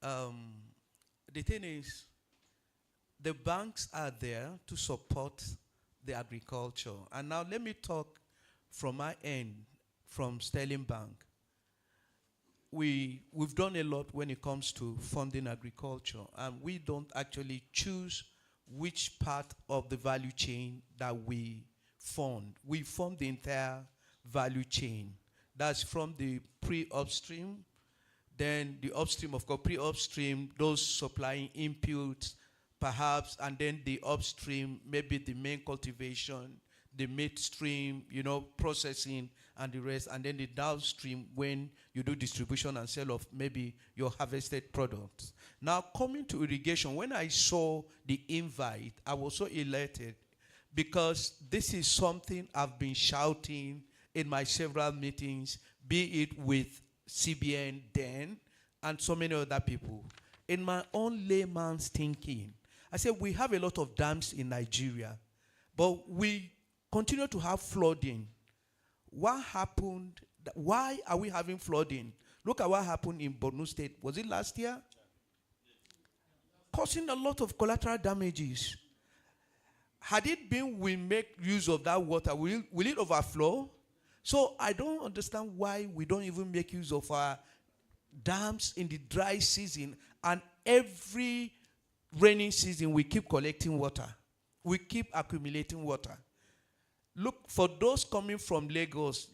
the thing is, the banks are there to support the agriculture. And now let me talk from my end, from Sterling Bank. We've done a lot when it comes to funding agriculture, and we don't actually choose which part of the value chain that we fund. We fund the entire value chain. That's from the pre-upstream, then the upstream, of course, pre-upstream, those supplying inputs, perhaps, and then the upstream, maybe the main cultivation, the midstream, processing, and the rest, and then the downstream when you do distribution and sale of maybe your harvested products. Now, coming to irrigation, when I saw the invite, I was so elated because this is something I've been shouting in my several meetings, be it with CBN then and so many other people. In my own layman's thinking, I said we have a lot of dams in Nigeria, but we continue to have flooding. What happened? Why are we having flooding? Look at what happened in Borno State. Was it last year? Causing a lot of collateral damages. Had it been we make use of that water, will it overflow? So I don't understand why we don't even make use of our dams in the dry season, and every rainy season we keep collecting water. We keep accumulating water. Look, for those coming from Lagos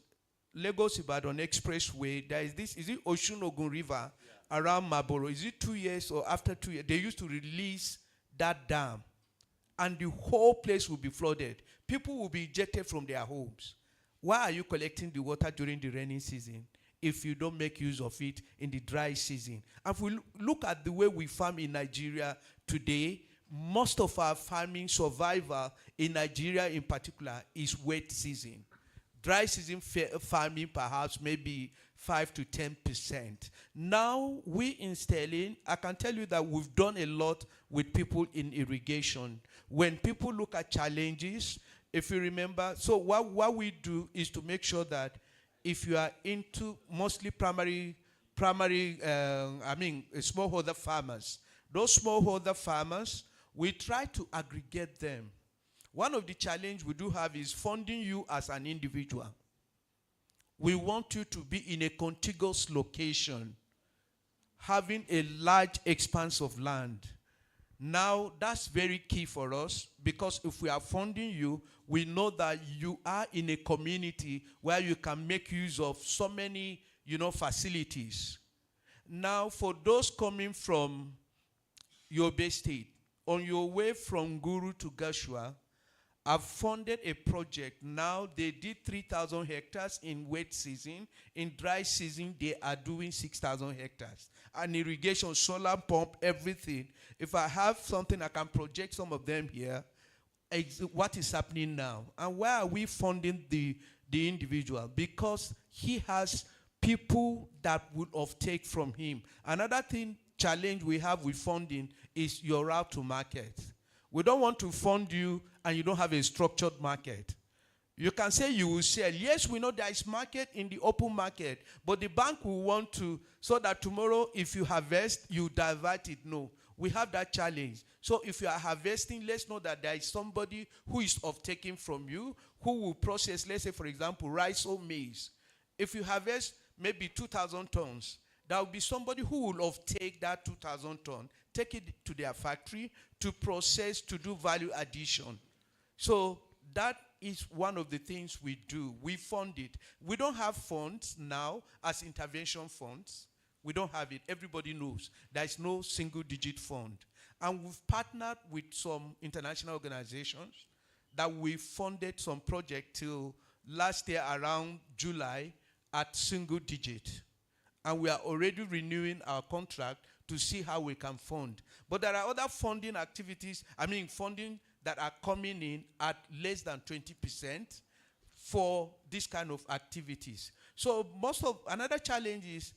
Ibadan Expressway, there is this, is it Osun-Ogun River around Maboro? Is it 2 years or after 2 years? They used to release that dam, and the whole place will be flooded. People will be ejected from their homes. Why are you collecting the water during the rainy season if you don't make use of it in the dry season? And if we look at the way we farm in Nigeria today, most of our farming survival in Nigeria in particular is wet season. Dry season farming perhaps maybe 5 to 10%. Now we in Sterling, I can tell you that we've done a lot with people in irrigation. When people look at challenges, if you remember, so what we do is to make sure that if you are into mostly smallholder farmers, those smallholder farmers, we try to aggregate them. One of the challenges we do have is funding you as an individual. We want you to be in a contiguous location, having a large expanse of land. Now, that's very key for us, because if we are funding you, we know that you are in a community where you can make use of so many, facilities. Now, for those coming from Yobe State, on your way from Guru to Gashua, I've funded a project. Now they did 3,000 hectares in wet season. In dry season, they are doing 6,000 hectares. And irrigation, solar pump, everything. If I have something, I can project some of them here. What is happening now? And why are we funding the individual? Because he has people that would take from him. Another thing, challenge we have with funding is your route to market. We don't want to fund you and you don't have a structured market. You can say you will sell. Yes, we know there is market in the open market, but the bank will want to, so that tomorrow if you harvest, you divert it. No, we have that challenge. So if you are harvesting, let's know that there is somebody who is taking from you, who will process, let's say, for example, rice or maize. If you harvest maybe 2,000 tons, there will be somebody who will take that 2,000 tons, take it to their factory to process, to do value addition. So that is one of the things we do. We fund it. We don't have funds now as intervention funds. We don't have it. Everybody knows there is no single-digit fund. And we've partnered with some international organizations that we funded some project till last year around July at single-digit. And we are already renewing our contract to see how we can fund. But there are other funding activities, funding that are coming in at less than 20% for this kind of activities. So another challenge is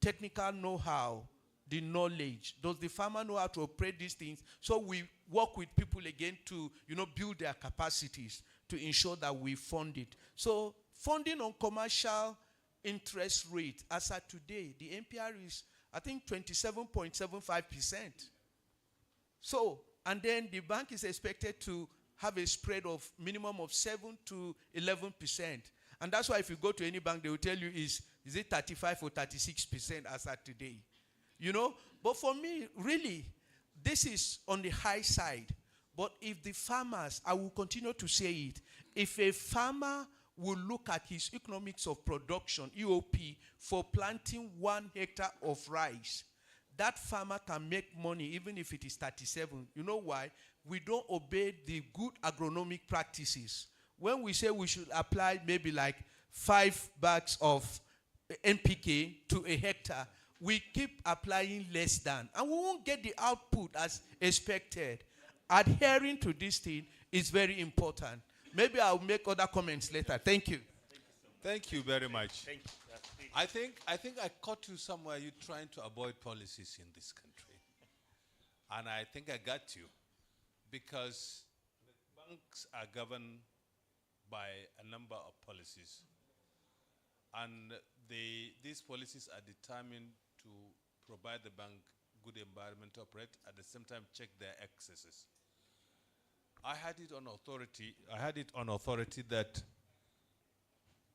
technical know-how, the knowledge. Does the farmer know how to operate these things? So we work with people again to build their capacities to ensure that we fund it. So funding on commercial interest rate, as at today, the MPR is, I think, 27.75%. So, and then the bank is expected to have a spread of minimum of 7 to 11%. And that's why if you go to any bank, they will tell you is it 35 or 36% as at today. But for me, really, this is on the high side. But if the farmers, I will continue to say it, if a farmer will look at his economics of production, EOP, for planting 1 hectare of rice, that farmer can make money even if it is 37. You know why? We don't obey the good agronomic practices. When we say we should apply maybe like 5 bags of NPK to a hectare, we keep applying less than, and we won't get the output as expected. Adhering to this thing is very important. Maybe I'll make other comments later. Thank you. Thank you very much. Thank you. I think I caught you somewhere. You're trying to avoid policies in this country, and I think I got you, because the banks are governed by a number of policies, and these policies are determined to provide the bank good environment to operate, at the same time check their excesses. I had it on authority that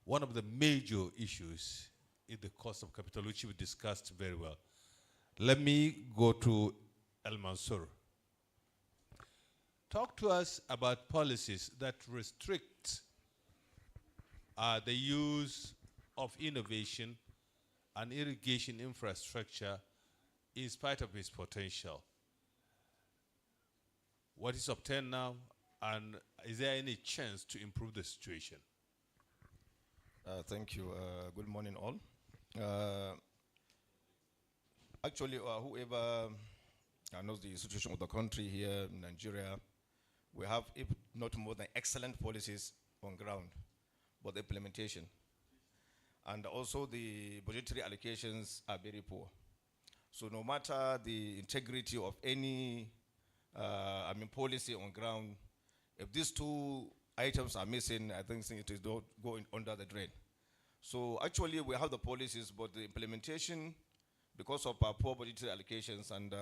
one of the major issues is the cost of capital, which we discussed very well. Let me go to El Mansour. Talk to us about policies that restrict the use of innovation and irrigation infrastructure in spite of its potential. What is obtained now, and is there any chance to improve the situation? Thank you. Good morning, all. Actually, whoever knows the situation of the country here in Nigeria, we have, if not more than excellent policies on ground, but the implementation. And also the budgetary allocations are very poor. So no matter the integrity of any policy on ground, if these 2 items are missing, I think it is going under the drain. So actually we have the policies, but the implementation, because of our poor budgetary allocations and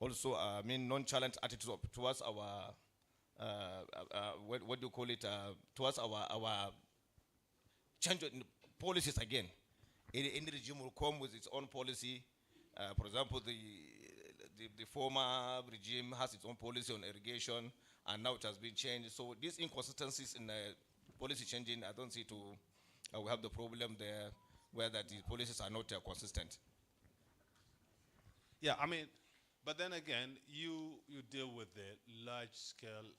also nonchalant attitude towards our what do you call it, towards our change in policies again. Any regime will come with its own policy. For example, the former regime has its own policy on irrigation, and now it has been changed. So these inconsistencies in policy changing, I don't see we have the problem there, where that the policies are not consistent. Yeah, but then again, you deal with the large-scale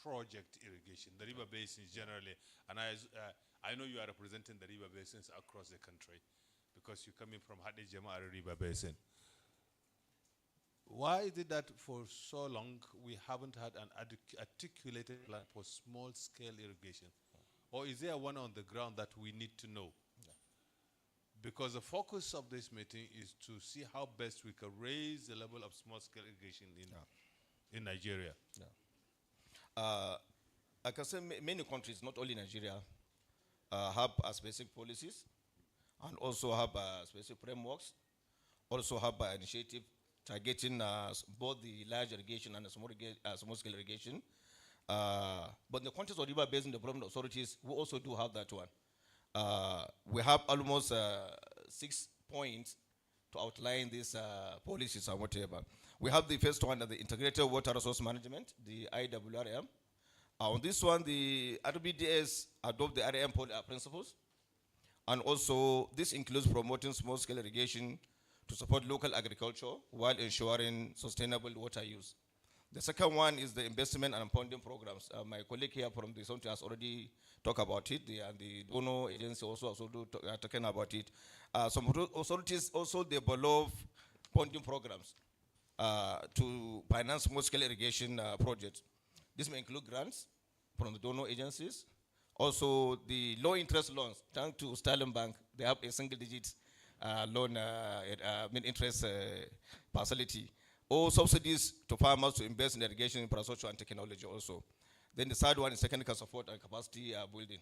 project irrigation, the river basins generally, and I know you are representing the river basins across the country, because you're coming from Hadi Jama'ari River Basin. Why is it that for so long we haven't had an articulated plan for small-scale irrigation? Or is there one on the ground that we need to know? because the focus of this meeting is to see how best we can raise the level of small-scale irrigation in Nigeria. I can say many countries, not only Nigeria, have specific policies and also have specific frameworks, also have initiative targeting both the large irrigation and the small-scale irrigation. But in the context of river basin development authorities, we also do have that one. We have almost 6 points to outline these policies and whatever. We have the first one, the Integrated Water Resource Management, the IWRM. On this one, the RBDS adopt the RM principles. And also, this includes promoting small-scale irrigation to support local agriculture while ensuring sustainable water use. The second one is the investment and funding programs. My colleague here from the Center has already talked about it, and the donor agency also talking about it. Some authorities also develop funding programs to finance small-scale irrigation projects. This may include grants from the donor agencies. Also, the low-interest loans, thanks to Sterling Bank, they have a single-digit loan interest facility. Or subsidies to farmers to invest in irrigation infrastructure and technology also. Then the third one is technical support and capacity building.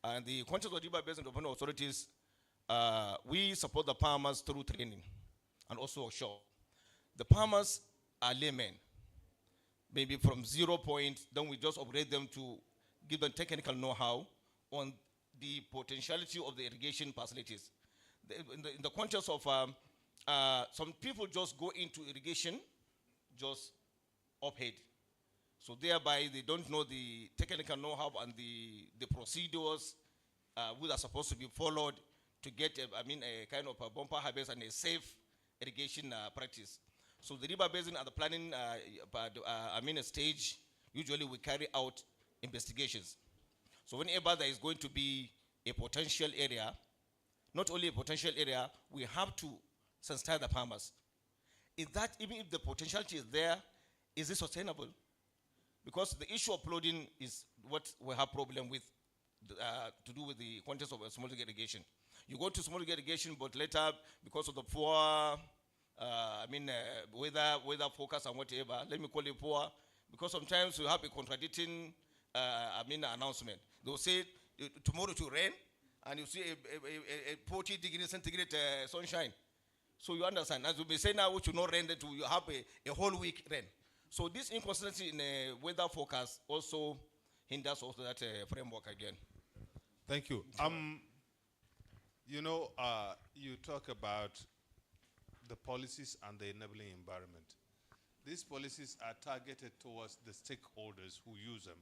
And the context of river basin development authorities, we support the farmers through training and also workshop. The farmers are laymen, maybe from 0 point, then we just upgrade them to give them technical know-how on the potentiality of the irrigation facilities. In the context of some people just go into irrigation just uphead. So thereby they don't know the technical know-how and the procedures which are supposed to be followed to get a kind of a bumper harvest and a safe irrigation practice. So the river basin at the planning stage, usually we carry out investigations. So whenever there is going to be a potential area, not only a potential area, we have to sensitize the farmers. Is that, even if the potentiality is there, is it sustainable? Because the issue of flooding is what we have problem with, to do with the context of small irrigation. You go to small irrigation, but later, because of the poor, weather focus and whatever, let me call it poor, because sometimes you have a contradicting, announcement. They'll say tomorrow to rain, and you see a 40 degrees centigrade sunshine. So you understand, as we say now, we should not rain, that you have a whole week rain. So this inconsistency in weather forecast also hinders also that framework again. Thank you. You talk about the policies and the enabling environment. These policies are targeted towards the stakeholders who use them.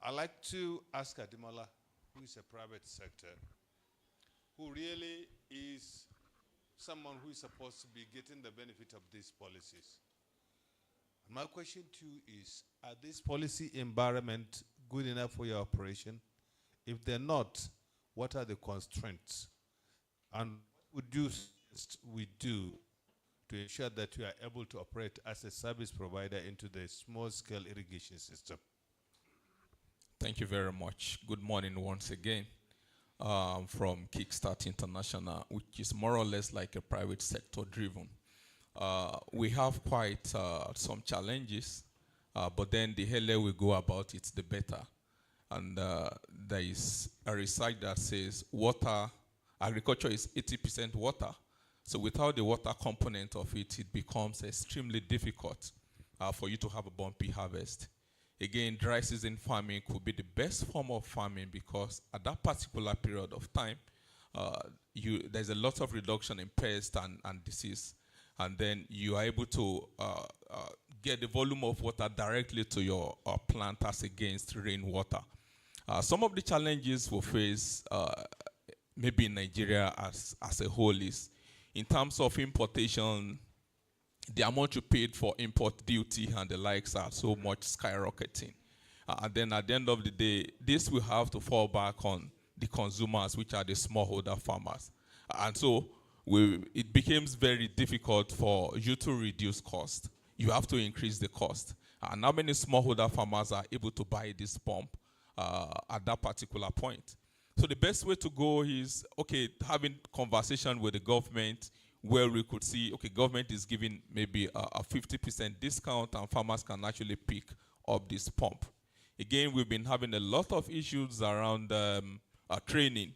I'd like to ask Ademola, who is a private sector, who really is someone who is supposed to be getting the benefit of these policies. My question to you is, are this policy environment good enough for your operation? If they're not, what are the constraints? And what would you suggest we do to ensure that we are able to operate as a service provider into the small-scale irrigation system? Thank you very much. Good morning once again. From Kickstart International, which is more or less like a private sector driven. We have quite some challenges, but then the earlier we go about it, the better. And there is a research that says agriculture is 80% water. So without the water component of it, it becomes extremely difficult for you to have a bumpy harvest. Again, dry season farming could be the best form of farming because at that particular period of time, there's a lot of reduction in pest and disease. And then you are able to get the volume of water directly to your plant as against rainwater. Some of the challenges we face, maybe in Nigeria as a whole, is in terms of importation, the amount you paid for import duty and the likes are so much skyrocketing. And then at the end of the day, this will have to fall back on the consumers, which are the smallholder farmers. And so it becomes very difficult for you to reduce cost. You have to increase the cost. And how many smallholder farmers are able to buy this pump at that particular point? So the best way to go is, okay, having conversation with the government where we could see, okay, government is giving maybe a 50% discount and farmers can actually pick up this pump. Again, we've been having a lot of issues around training.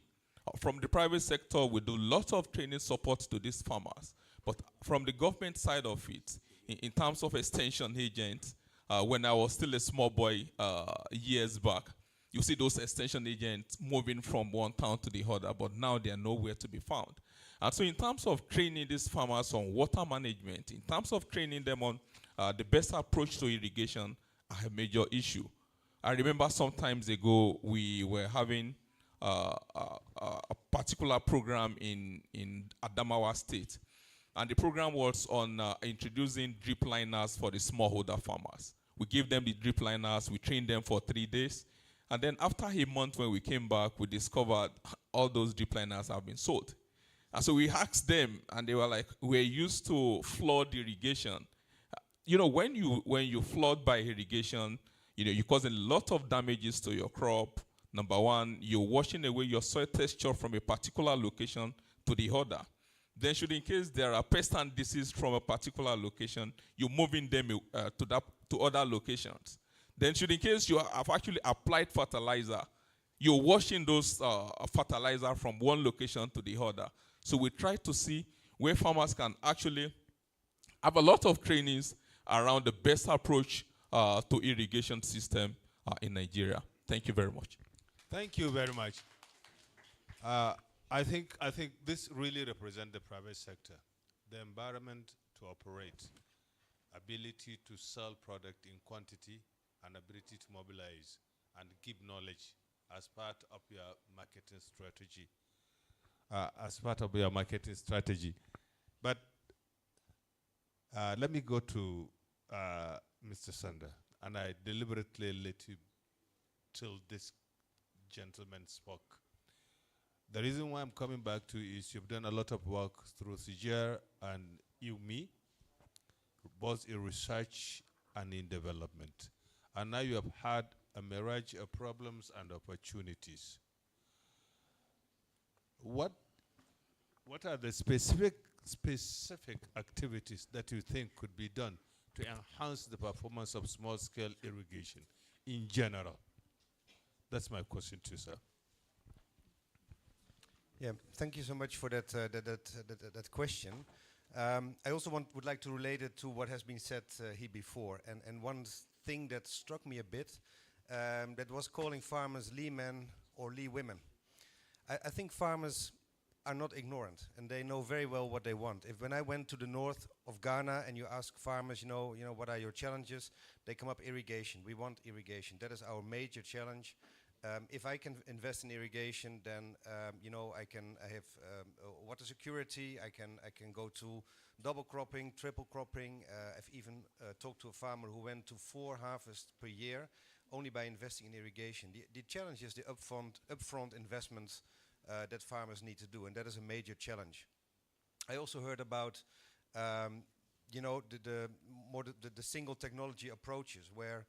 From the private sector, we do lots of training support to these farmers. But from the government side of it, in terms of extension agents, when I was still a small boy years back, you see those extension agents moving from one town to the other, but now they are nowhere to be found. And so in terms of training these farmers on water management, in terms of training them on the best approach to irrigation, are a major issue. I remember some times ago, we were having a particular program in Adamawa State. And the program was on introducing drip liners for the smallholder farmers. We gave them the drip liners, we trained them for 3 days. And then after a month when we came back, we discovered all those drip liners have been sold. And so we asked them, and they were like, we're used to flood irrigation. You know, when you flood by irrigation, you know, you cause a lot of damages to your crop. Number one, you're washing away your soil texture from a particular location to the other. Then should in case there are pests and disease from a particular location, you're moving them to other locations. Then should in case you have actually applied fertilizer, you're washing those fertilizer from one location to the other. So we try to see where farmers can actually have a lot of trainings around the best approach to irrigation system in Nigeria. Thank you very much. Thank you very much. I think this really represents the private sector, the environment to operate, ability to sell product in quantity, and ability to mobilize and keep knowledge as part of your marketing strategy. But let me go to Mr. Sander, and I deliberately let you till this gentleman spoke. The reason why I'm coming back to is you've done a lot of work through CGR and IWMI, both in research and in development. And now you have had a mirage of problems and opportunities. What are the specific activities that you think could be done to enhance the performance of small-scale irrigation in general? That's my question to you, sir. Yeah, thank you so much for that question. I also would like to relate it to what has been said here before. And one thing that struck me a bit, that was calling farmers Lee men or Lee women. I think farmers are not ignorant, and they know very well what they want. When I went to the north of Ghana and you ask farmers, you know, what are your challenges? They come up irrigation. We want irrigation. That is our major challenge. If I can invest in irrigation, then I have water security. I can go to double cropping, triple cropping. I've even talked to a farmer who went to 4 harvests per year only by investing in irrigation. The challenge is the upfront investments that farmers need to do, and that is a major challenge. I also heard about the single technology approaches where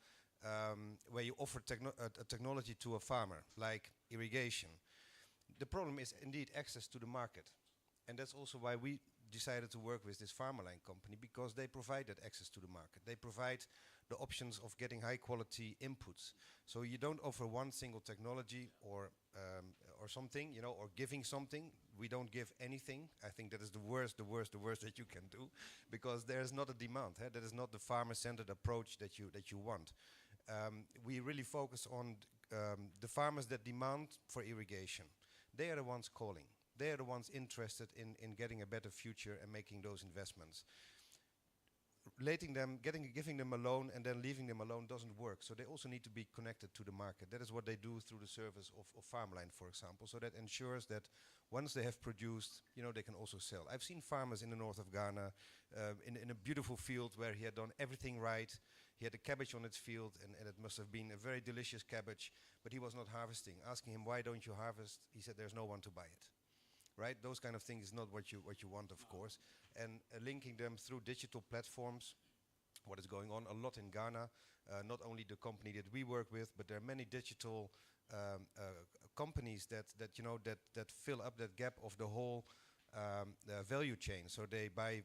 you offer technology to a farmer, like irrigation. The problem is indeed access to the market. And that's also why we decided to work with this Farmerline company, because they provide that access to the market. They provide the options of getting high quality inputs. So you don't offer one single technology or something, or giving something. We don't give anything. I think that is the worst that you can do, because there is not a demand. That is not the farmer-centered approach that you want. We really focus on the farmers that demand for irrigation. They are the ones calling. They are the ones interested in getting a better future and making those investments. Giving them a loan and then leaving them alone doesn't work. So they also need to be connected to the market. That is what they do through the service of Farmline, for example. So that ensures that once they have produced, they can also sell. I've seen farmers in the north of Ghana in a beautiful field where he had done everything right. He had a cabbage on its field, and it must have been a very delicious cabbage, but he was not harvesting. Asking him, why don't you harvest? He said, there's no one to buy it. Right? Those kind of things is not what you want, of course. And linking them through digital platforms, what is going on a lot in Ghana, not only the company that we work with, but there are many digital companies that you know that fill up that gap of the whole value chain. So they buy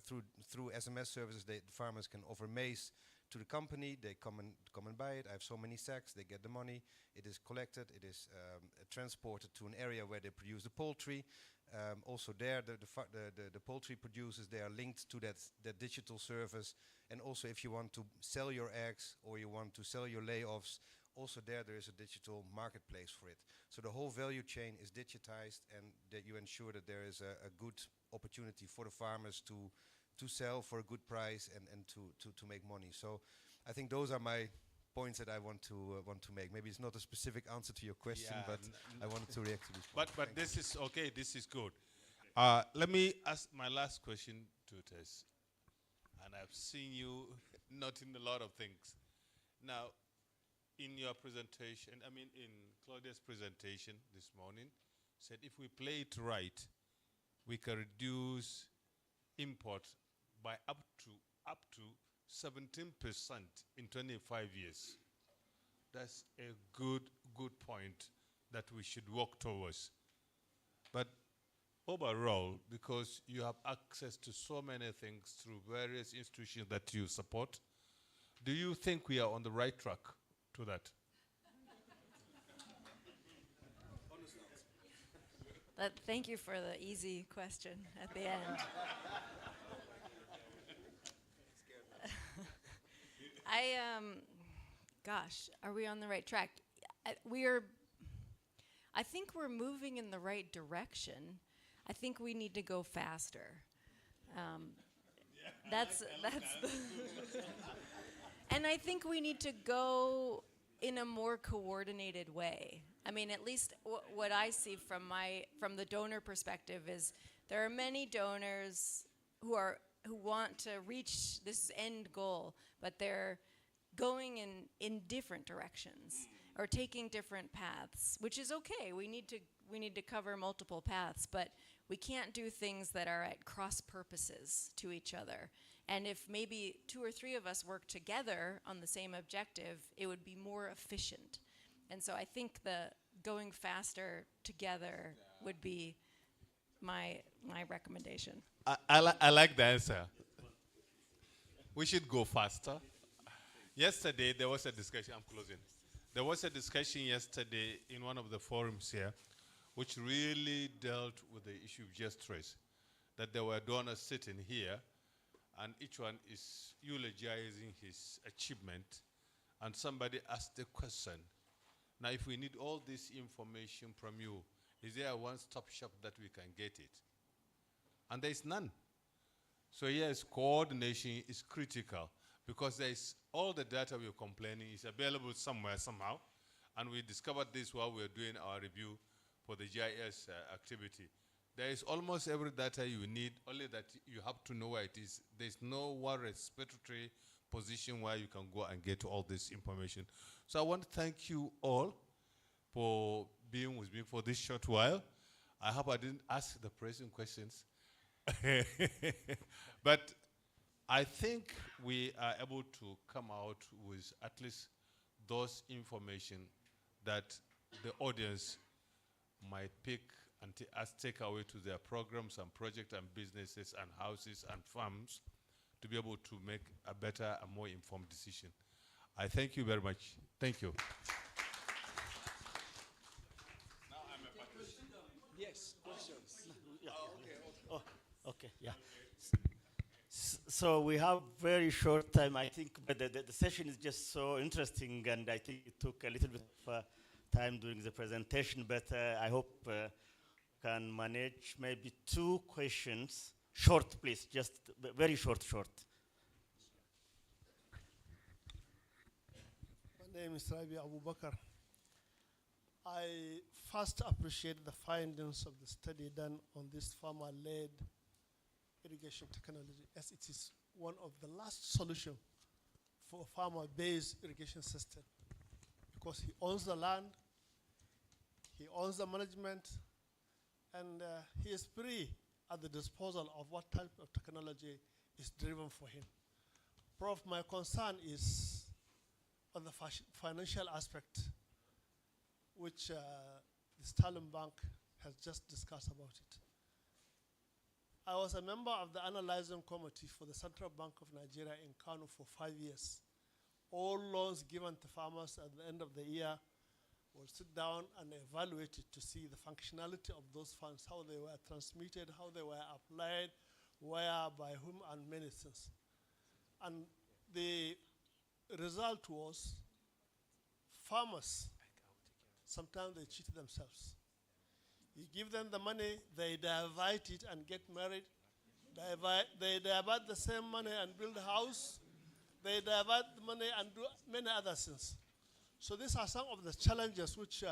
through SMS services. The farmers can offer maize to the company. They come and buy it. I have so many sacks. They get the money. It is collected. It is transported to an area where they produce the poultry. Also there, the poultry producers, they are linked to that digital service. And also if you want to sell your eggs or you want to sell your layoffs, also there is a digital marketplace for it. So the whole value chain is digitized, and that you ensure that there is a good opportunity for the farmers to sell for a good price and to make money. So I think those are my points that I want to make. Maybe it's not a specific answer to your question, Yeah, but I wanted to react to this But point. this is okay. This is good. Let me ask my last question to Tess. And I've seen you noting a lot of things. Now, in your presentation, I mean in Claudia's presentation this morning, said if we play it right, we can reduce import by up to 17% in 25 years. That's a good point that we should work towards. But overall, because you have access to so many things through various institutions that you support, do you think we are on the right track to that? Thank you for the easy question at the end. Gosh, are we on the right track? I think we're moving in the right direction. I think we need to go faster. That's and I think we need to go in a more coordinated way. I mean, at least what I see from the donor perspective is there are many donors who want to reach this end goal, but they're going in different directions or taking different paths, which is okay. We need to cover multiple paths, but we can't do things that are at cross purposes to each other. And if maybe 2 or 3 of us work together on the same objective, it would be more efficient. And so I think the going faster together would be my recommendation. I like the answer. We should go faster. Yesterday, there was a discussion. I'm closing. There was a discussion yesterday in one of the forums here, which really dealt with the issue of just race. That there were donors sitting here, and each one is eulogizing his achievement, and somebody asked the question, now if we need all this information from you, is there a one-stop shop that we can get it? And there is none. So yes, coordination is critical, because there is all the data we're complaining is available somewhere, somehow, and we discovered this while we were doing our review for the GIS activity. There is almost every data you need, only that you have to know where it is. There's no one respiratory position where you can go and get all this information. So I want to thank you all for being with me for this short while. I hope I didn't ask the pressing questions. But I think we are able to come out with at least those information that the audience might pick and as take away to their programs and projects and businesses and houses and farms to be able to make a better and more informed decision. I thank you very much. Thank you. Now I'm a participant. Yes, questions. Okay, yeah. So we have very short time, I think, but the session is just so interesting, and I think it took a little bit of time during the presentation, but I hope can manage maybe 2 questions. Short, please, just very short. My name is Rabi Abu Bakr. I first appreciate the findings of the study done on this farmer-led irrigation technology, as it is one of the last solutions for a farmer-based irrigation system, because he owns the land, he owns the management, and he is free at the disposal of what type of technology is driven for him. Prof, my concern is on the financial aspect. which the Stalin Bank has just discussed about it. I was a member of the analyzing committee for the Central Bank of Nigeria in Kano for 5 years. All loans given to farmers at the end of the year will sit down and evaluate it to see the functionality of those funds, how they were transmitted, how they were applied, where, by whom, and many things. And the result was farmers, sometimes they cheat themselves. You give them the money, they divide it and get married. They divide the same money and build a house. They divide the money and do many other things. So these are some of the challenges which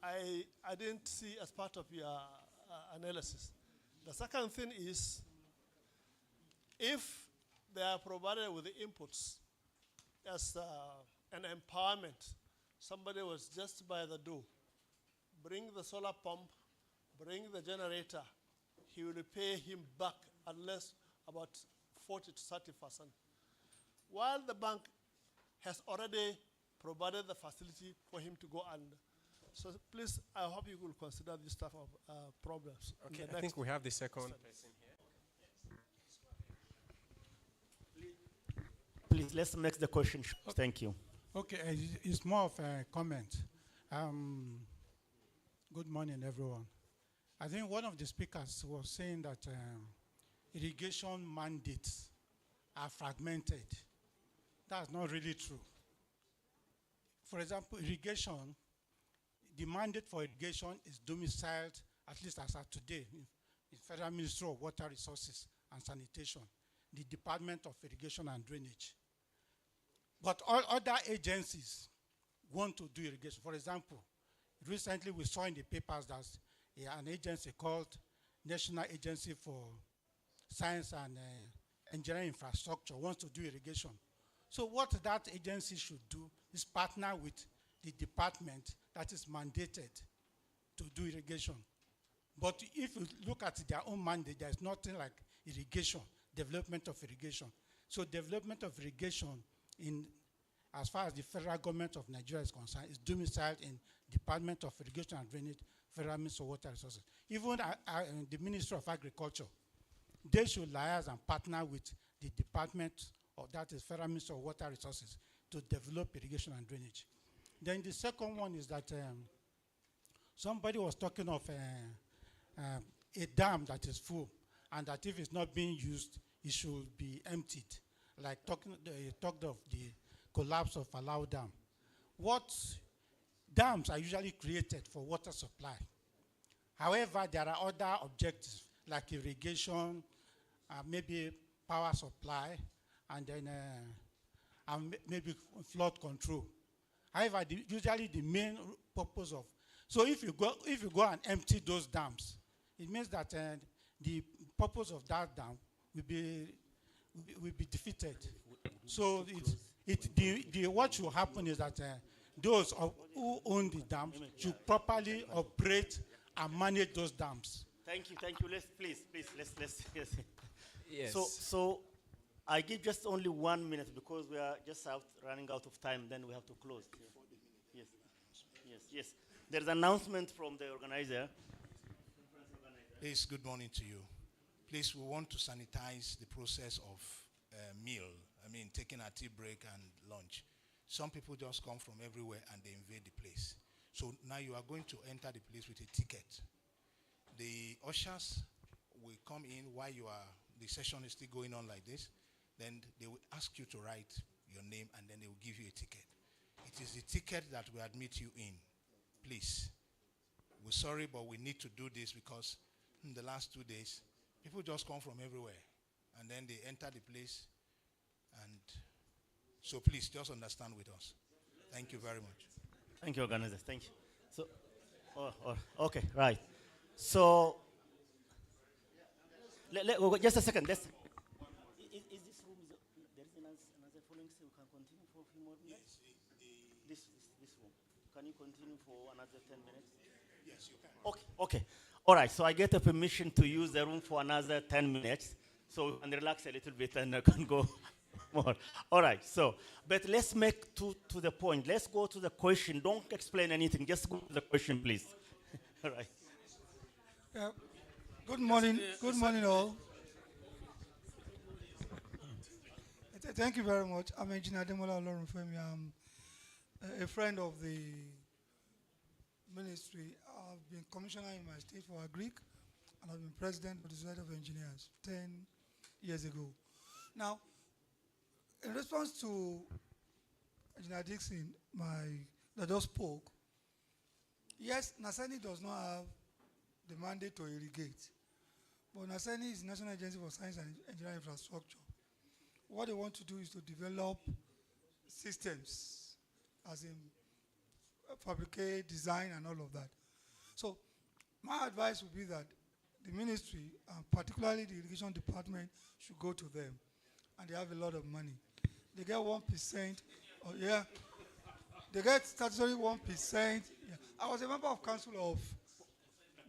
I didn't see as part of your analysis. The second thing is, if they are provided with the inputs as an empowerment, somebody was just by the door, bring the solar pump, bring the generator, he will pay him back unless about 40 to 30%. While the bank has already provided the facility for him to go and, so please, I hope you will consider this type of problems. Okay, I think we have the second person here. Please, let's make the question short. Thank you. Okay, it's more of a comment. Good morning, everyone. I think one of the speakers was saying that irrigation mandates are fragmented. That's not really true. For example, irrigation, the mandate for irrigation is domiciled, at least as of today, in Federal Ministry of Water Resources and Sanitation, the Department of Irrigation and Drainage. But all other agencies want to do irrigation. For example, recently we saw in the papers that an agency called National Agency for Science and Engineering Infrastructure wants to do irrigation. So what that agency should do is partner with the department that is mandated to do irrigation. But if you look at their own mandate, there's nothing like irrigation, development of irrigation. So development of irrigation, as far as the federal government of Nigeria is concerned, is domiciled in Department of Irrigation and Drainage, Federal Ministry of Water Resources. Even the Ministry of Agriculture, they should liaise and partner with the Department of, that is Federal Ministry of Water Resources, to develop irrigation and drainage. Then the second one is that somebody was talking of a dam that is full, and that if it's not being used, it should be emptied. Like talked of the collapse of Palau Dam. Dams are usually created for water supply. However, there are other objectives like irrigation, maybe power supply, and then maybe flood control. However, usually the main purpose of, so if you go and empty those dams, it means that the purpose of that dam will be defeated. So what should happen is that those who own the dams should properly operate and manage those dams. Thank you. Let's yes. Yes. So I give just only 1 minute because we are just running out of time. Then we have to close. Yes. There's an announcement from the organizer. Please, good morning to you. Please, we want to sanitize the process of meal. I mean, taking a tea break and lunch. Some people just come from everywhere and they invade the place. So now you are going to enter the place with a ticket. The ushers will come in while the session is still going on like this. Then they will ask you to write your name and then they will give you a ticket. It is the ticket that will admit you in. Please. We're sorry, but we need to do this because in the last 2 days, people just come from everywhere and then they enter the place. And so please just understand with us. Thank you very much. Thank you, organizers. Thank you. So, okay, right. So, just a second. Is this room, there is another following, so you can continue for a few more minutes? Yes, this room. Can you continue for another 10 minutes? Yes, you can. Okay. All right, so I get a permission to use the room for another 10 minutes. So, and relax a little bit and I can go. more. All right, so, but let's make to the point. Let's go to the question. Don't explain anything. Just go to the question, please. All right. Yeah. Good morning. Good morning, all. Thank you very much. I'm Engineer Demola Olorunfemi. I'm a friend of the ministry. I've been commissioner in my state for Agric, and I've been president of the Society of Engineers 10 years ago. Now, in response to Engineer Dixon, that just spoke, yes, Nasani does not have the mandate to irrigate, but Nasani is National Agency for Science and Engineering Infrastructure. What they want to do is to develop systems, as in fabricate, design, and all of that. So my advice would be that the ministry, particularly the irrigation department, should go to them. And they have a lot of money. They get 1%. Yeah. They get statutory 1%. Yeah. I was a member of council of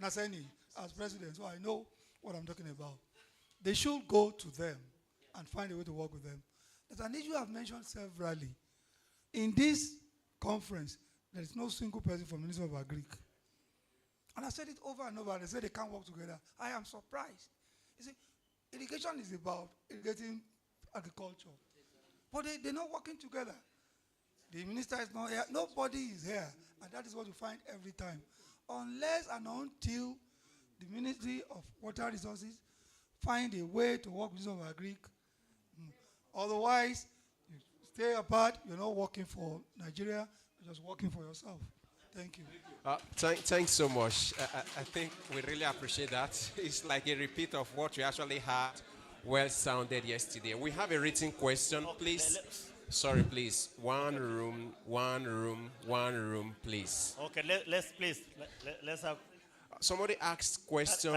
Naseni as president, so I know what I'm talking about. They should go to them and find a way to work with them. There's an issue I've mentioned severally. In this conference, there is no single person from Ministry of Agric. And I said it over and over. They said they can't work together. I am surprised. You see, irrigation is about irrigating agriculture. But they're not working together. The minister is not here. Nobody is here. And that is what you find every time. Unless and until the Ministry of Water Resources find a way to work with Ministry of Agric. Otherwise, you stay apart. You're not working for Nigeria. You're just working for yourself. Thank you. Thanks so much. I think we really appreciate that. It's like a repeat of what we actually had well sounded yesterday. We have a written question, please. Sorry, please. One room, please. Okay, let's have. Somebody asked a question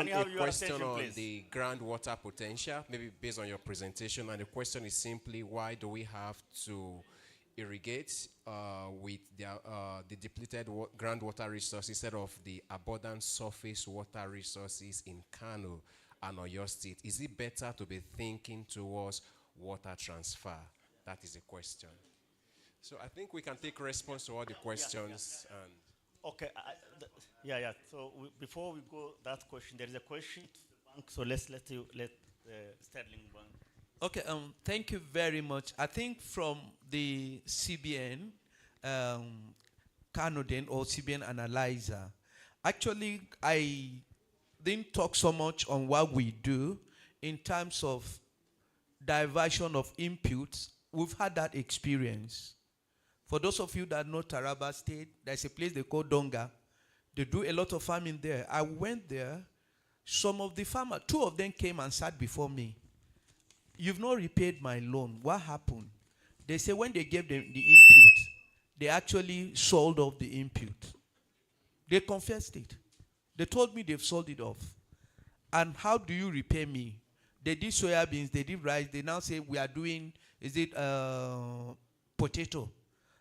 on please? the groundwater potential, maybe based on your presentation, and the question is simply, why do we have to irrigate with the depleted groundwater resources instead of the abundant surface water resources in Kano and Oyo State? Is it better to be thinking towards water transfer? That is a question. So I think we can take response to all the questions. And okay, So before we go that question, there is a question to the bank. So let Sterling Bank. Okay, thank you very much. I think from the CBN, Canadian or CBN analyzer, actually I didn't talk so much on what we do in terms of diversion of inputs. We've had that experience. For those of you that know Taraba State, there's a place they call Donga. They do a lot of farming there. I went there. Some of the farmers, 2 of them came and sat before me. You've not repaid my loan. What happened? They say when they gave them the input, they actually sold off the input. They confessed it. They told me they've sold it off. And how do you repay me? They did soybeans, they did rice. They now say we are doing, potato?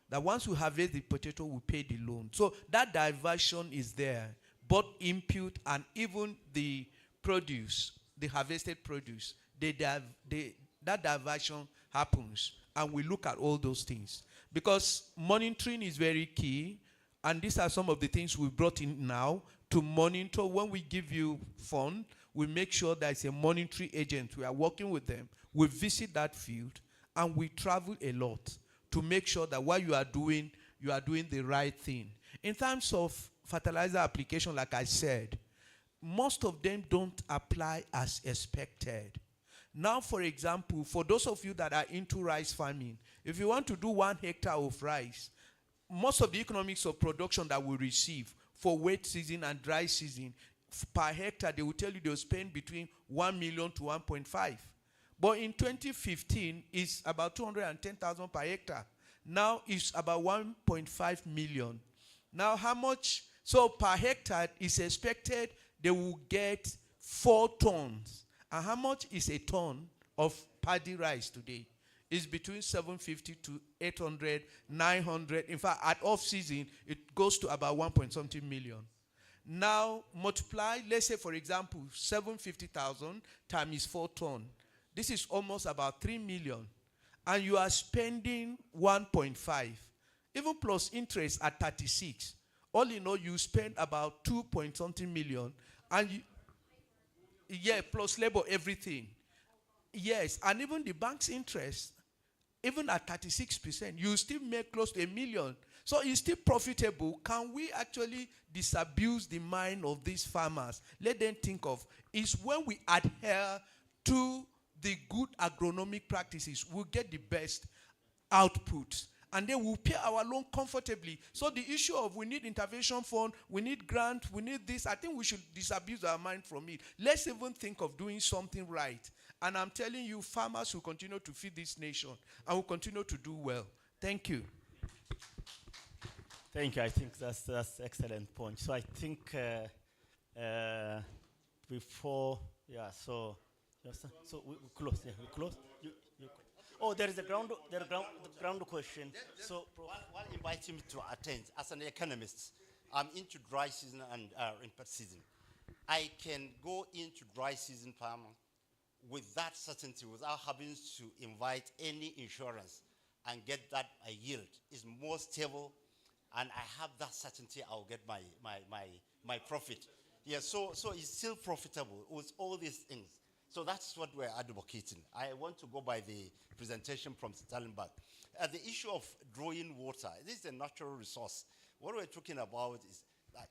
That once we harvest the potato, we pay the loan. So that diversion is there. Both input and even the produce, the harvested produce, that diversion happens. And we look at all those things. Because monitoring is very key. And these are some of the things we brought in now to monitor. When we give you fund, we make sure there's a monitoring agent. We are working with them. We visit that field. And we travel a lot to make sure that what you are doing the right thing. In terms of fertilizer application, like I said, most of them don't apply as expected. Now, for example, for those of you that are into rice farming, if you want to do 1 hectare of rice, most of the economics of production that we receive for wet season and dry season, per hectare, they will tell you they'll spend between 1 million to 1.5. But in 2015, it's about 210,000 per hectare. Now it's about 1.5 million. Now how much? So per hectare is expected they will get 4 tons. And how much is a ton of paddy rice today? It's between 750 to 800, 900. In fact, at off-season, it goes to about 1.something million. Now multiply, let's say, for example, 750,000 times 4 tons. This is almost about 3 million. and you are spending 1.5, even plus interest at 36, all in all, you spend about 2 point something million, and you, yeah, plus labor, everything. Yes, and even the bank's interest, even at 36%, you still make close to $1 million. So it's still profitable. Can we actually disabuse the mind of these farmers? Let them think of, is when we adhere to the good agronomic practices, we'll get the best outputs. And then we'll pay our loan comfortably. So the issue of we need intervention fund, we need grant, we need this, I think we should disabuse our mind from it. Let's even think of doing something right. And I'm telling you, farmers will continue to feed this nation and will continue to do well. Thank you. Thank you. I think that's excellent point. So I think before, yeah. So we close. Yeah, we close. Oh, there is a ground question. So while inviting me to attend, as an economist, I'm into dry season and rainfall season. I can go into dry season farming with that certainty without having to invite any insurance and get that yield. Is more stable, and I have that certainty I'll get my profit. Yeah, so it's still profitable with all these things. So that's what we're advocating. I want to go by the presentation from Stellenbosch. The issue of drawing water, this is a natural resource. What we're talking about is that,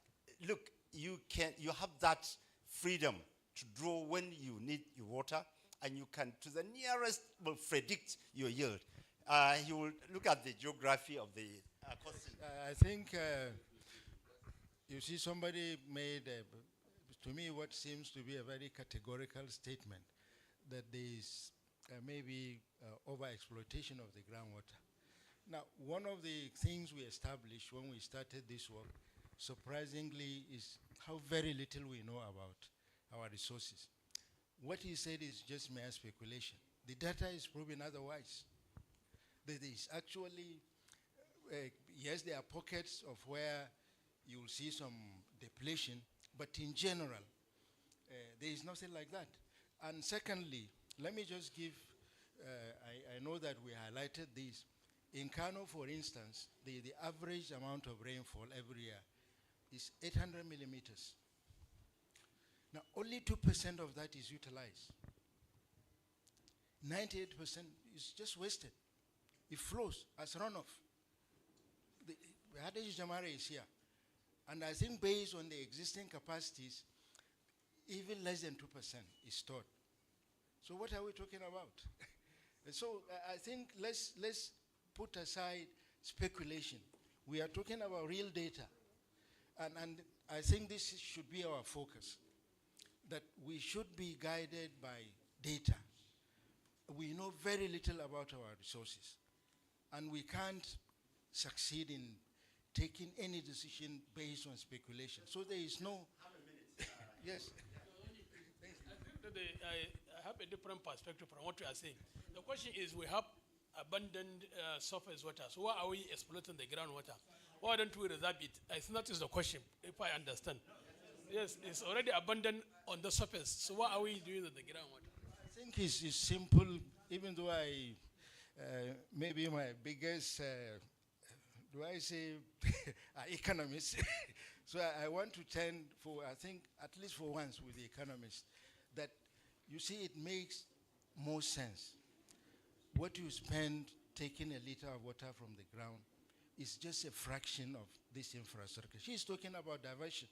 look, you have that freedom to draw when you need your water, and you can, to the nearest, will predict your yield. You will look at the geography of the coast. I think, you see, somebody made, to me, what seems to be a very categorical statement, that there is maybe over-exploitation of the groundwater. Now, one of the things we established when we started this work, surprisingly, is how very little we know about our resources. What he said is just mere speculation. The data is proving otherwise. There is actually, yes, there are pockets of where you'll see some depletion, but in general, there is nothing like that. And secondly, let me just give, I know that we highlighted this. In Kano, for instance, the average amount of rainfall every year is 800 millimeters. Now, only 2% of that is utilized. 98% is just wasted. It flows as runoff. The Hadej Jamara is here. And I think based on the existing capacities, even less than 2% is stored. So what are we talking about? So I think let's put aside speculation. We are talking about real data. And I think this should be our focus, that we should be guided by data. We know very little about our resources, and we can't succeed in taking any decision based on speculation. So there is no... Yes. I think that I have a different perspective from what you are saying. The question is, we have abundant surface water, so why are we exploiting the groundwater? Why don't we reserve it? I think that is the question, if I understand. Yes, it's already abundant on the surface, so what are we doing with the groundwater? I think it's simple, even though maybe my biggest, do I say, economist. So I want to tend for, I think, at least for once with the economists, that you see it makes more sense. What you spend taking a liter of water from the ground is just a fraction of this infrastructure. She's talking about diversion.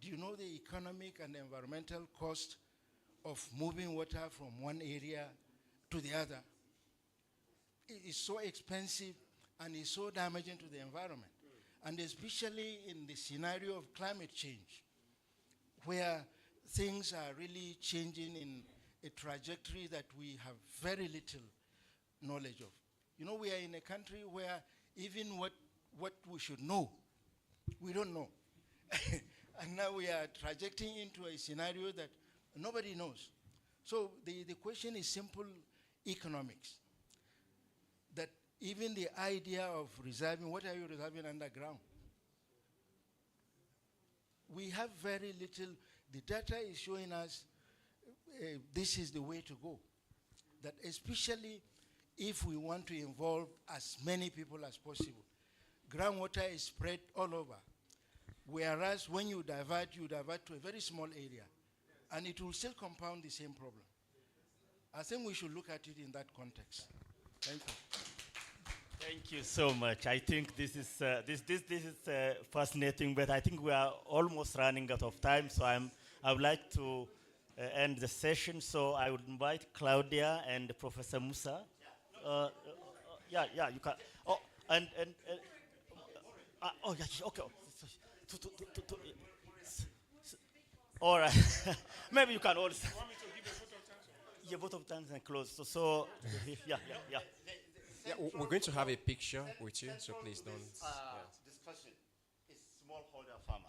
Do you know the economic and environmental cost of moving water from one area to the other? It is so expensive and it's so damaging to the environment. And especially in the scenario of climate change, where things are really changing in a trajectory that we have very little knowledge of. You know, we are in a country where even what we should know, we don't know. And now we are trajecting into a scenario that nobody knows. So the question is simple economics. That even the idea of reserving, what are you reserving underground? We have very little. The data is showing us this is the way to go. That especially if we want to involve as many people as possible. Groundwater is spread all over. Whereas when you divert to a very small area, and it will still compound the same problem. I think we should look at it in that context. Thank you. Thank you so much. I think this is fascinating, but I think we are almost running out of time. So I would like to end the session. So I would invite Claudia and Professor Musa. Yeah, you can. Oh, oh, yeah, okay. All right. Maybe you can also. Yeah, both of times and close. So yeah. Yeah, we're going to have a picture with you, so please don't. Discussion is smallholder farmer.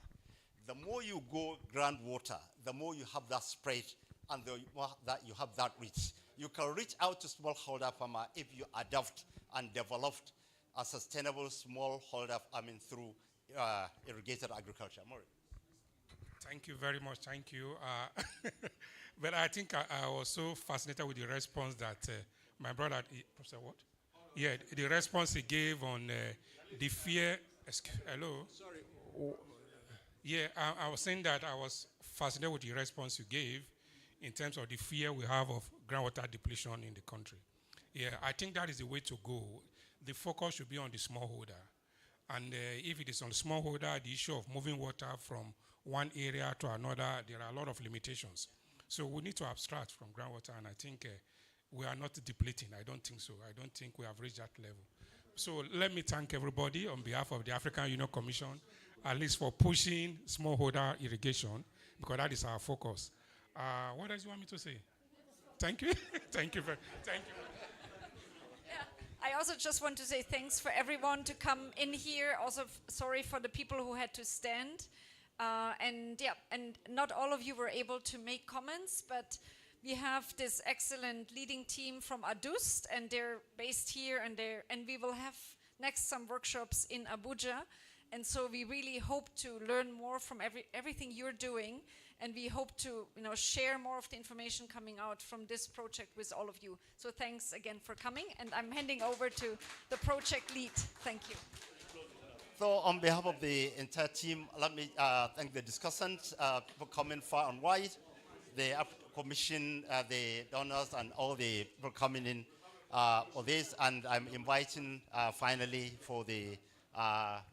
The more you go groundwater, the more you have that spread, and the more that you have that reach. You can reach out to smallholder farmer if you adopt and develop a sustainable smallholder farming through irrigated agriculture. Maury. Thank you very much. Thank you. But I think I was so fascinated with the response that my brother, Professor what? Yeah, the response he gave on the fear. Hello? Sorry. Yeah, I was saying that I was fascinated with the response you gave in terms of the fear we have of groundwater depletion in the country. Yeah, I think that is the way to go. The focus should be on the smallholder. And if it is on the smallholder, the issue of moving water from one area to another, there are a lot of limitations. So we need to abstract from groundwater, and I think we are not depleting. I don't think so. I don't think we have reached that level. So let me thank everybody on behalf of the African Union Commission, at least for pushing smallholder irrigation, because that is our focus. What else do you want me to say? Thank you. Thank you. Thank you. I also just want to say thanks for everyone to come in here. Also, sorry for the people who had to stand. And not all of you were able to make comments, but we have this excellent leading team from Adust, and they're based here, and we will have next some workshops in Abuja. And so we really hope to learn more from everything you're doing, and we hope to share more of the information coming out from this project with all of you. So thanks again for coming, and I'm handing over to the project lead. Thank you. So on behalf of the entire team, let me thank the discussants for coming far and wide, the Commission, the donors, and all the people coming in for this. And I'm inviting finally for the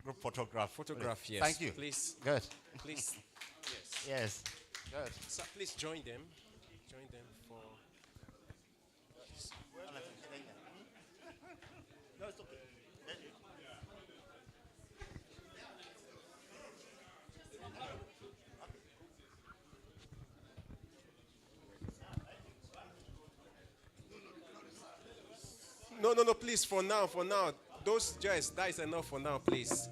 group photograph. Yes. Thank you. Please. Good. Please. Yes. Yes. Good. So please join them. Join them for. No, it's okay. No, please, for now. Those guys, that is enough for now, please.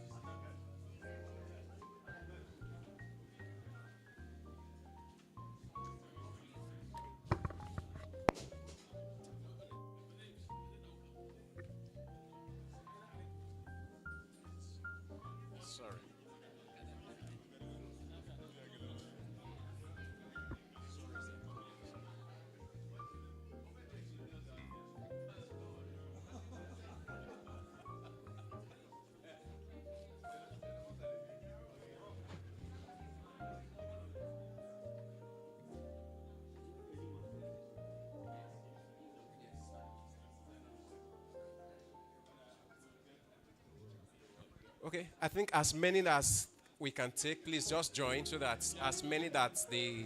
Sorry. Okay, I think as many as we can take, please just join so that as many that the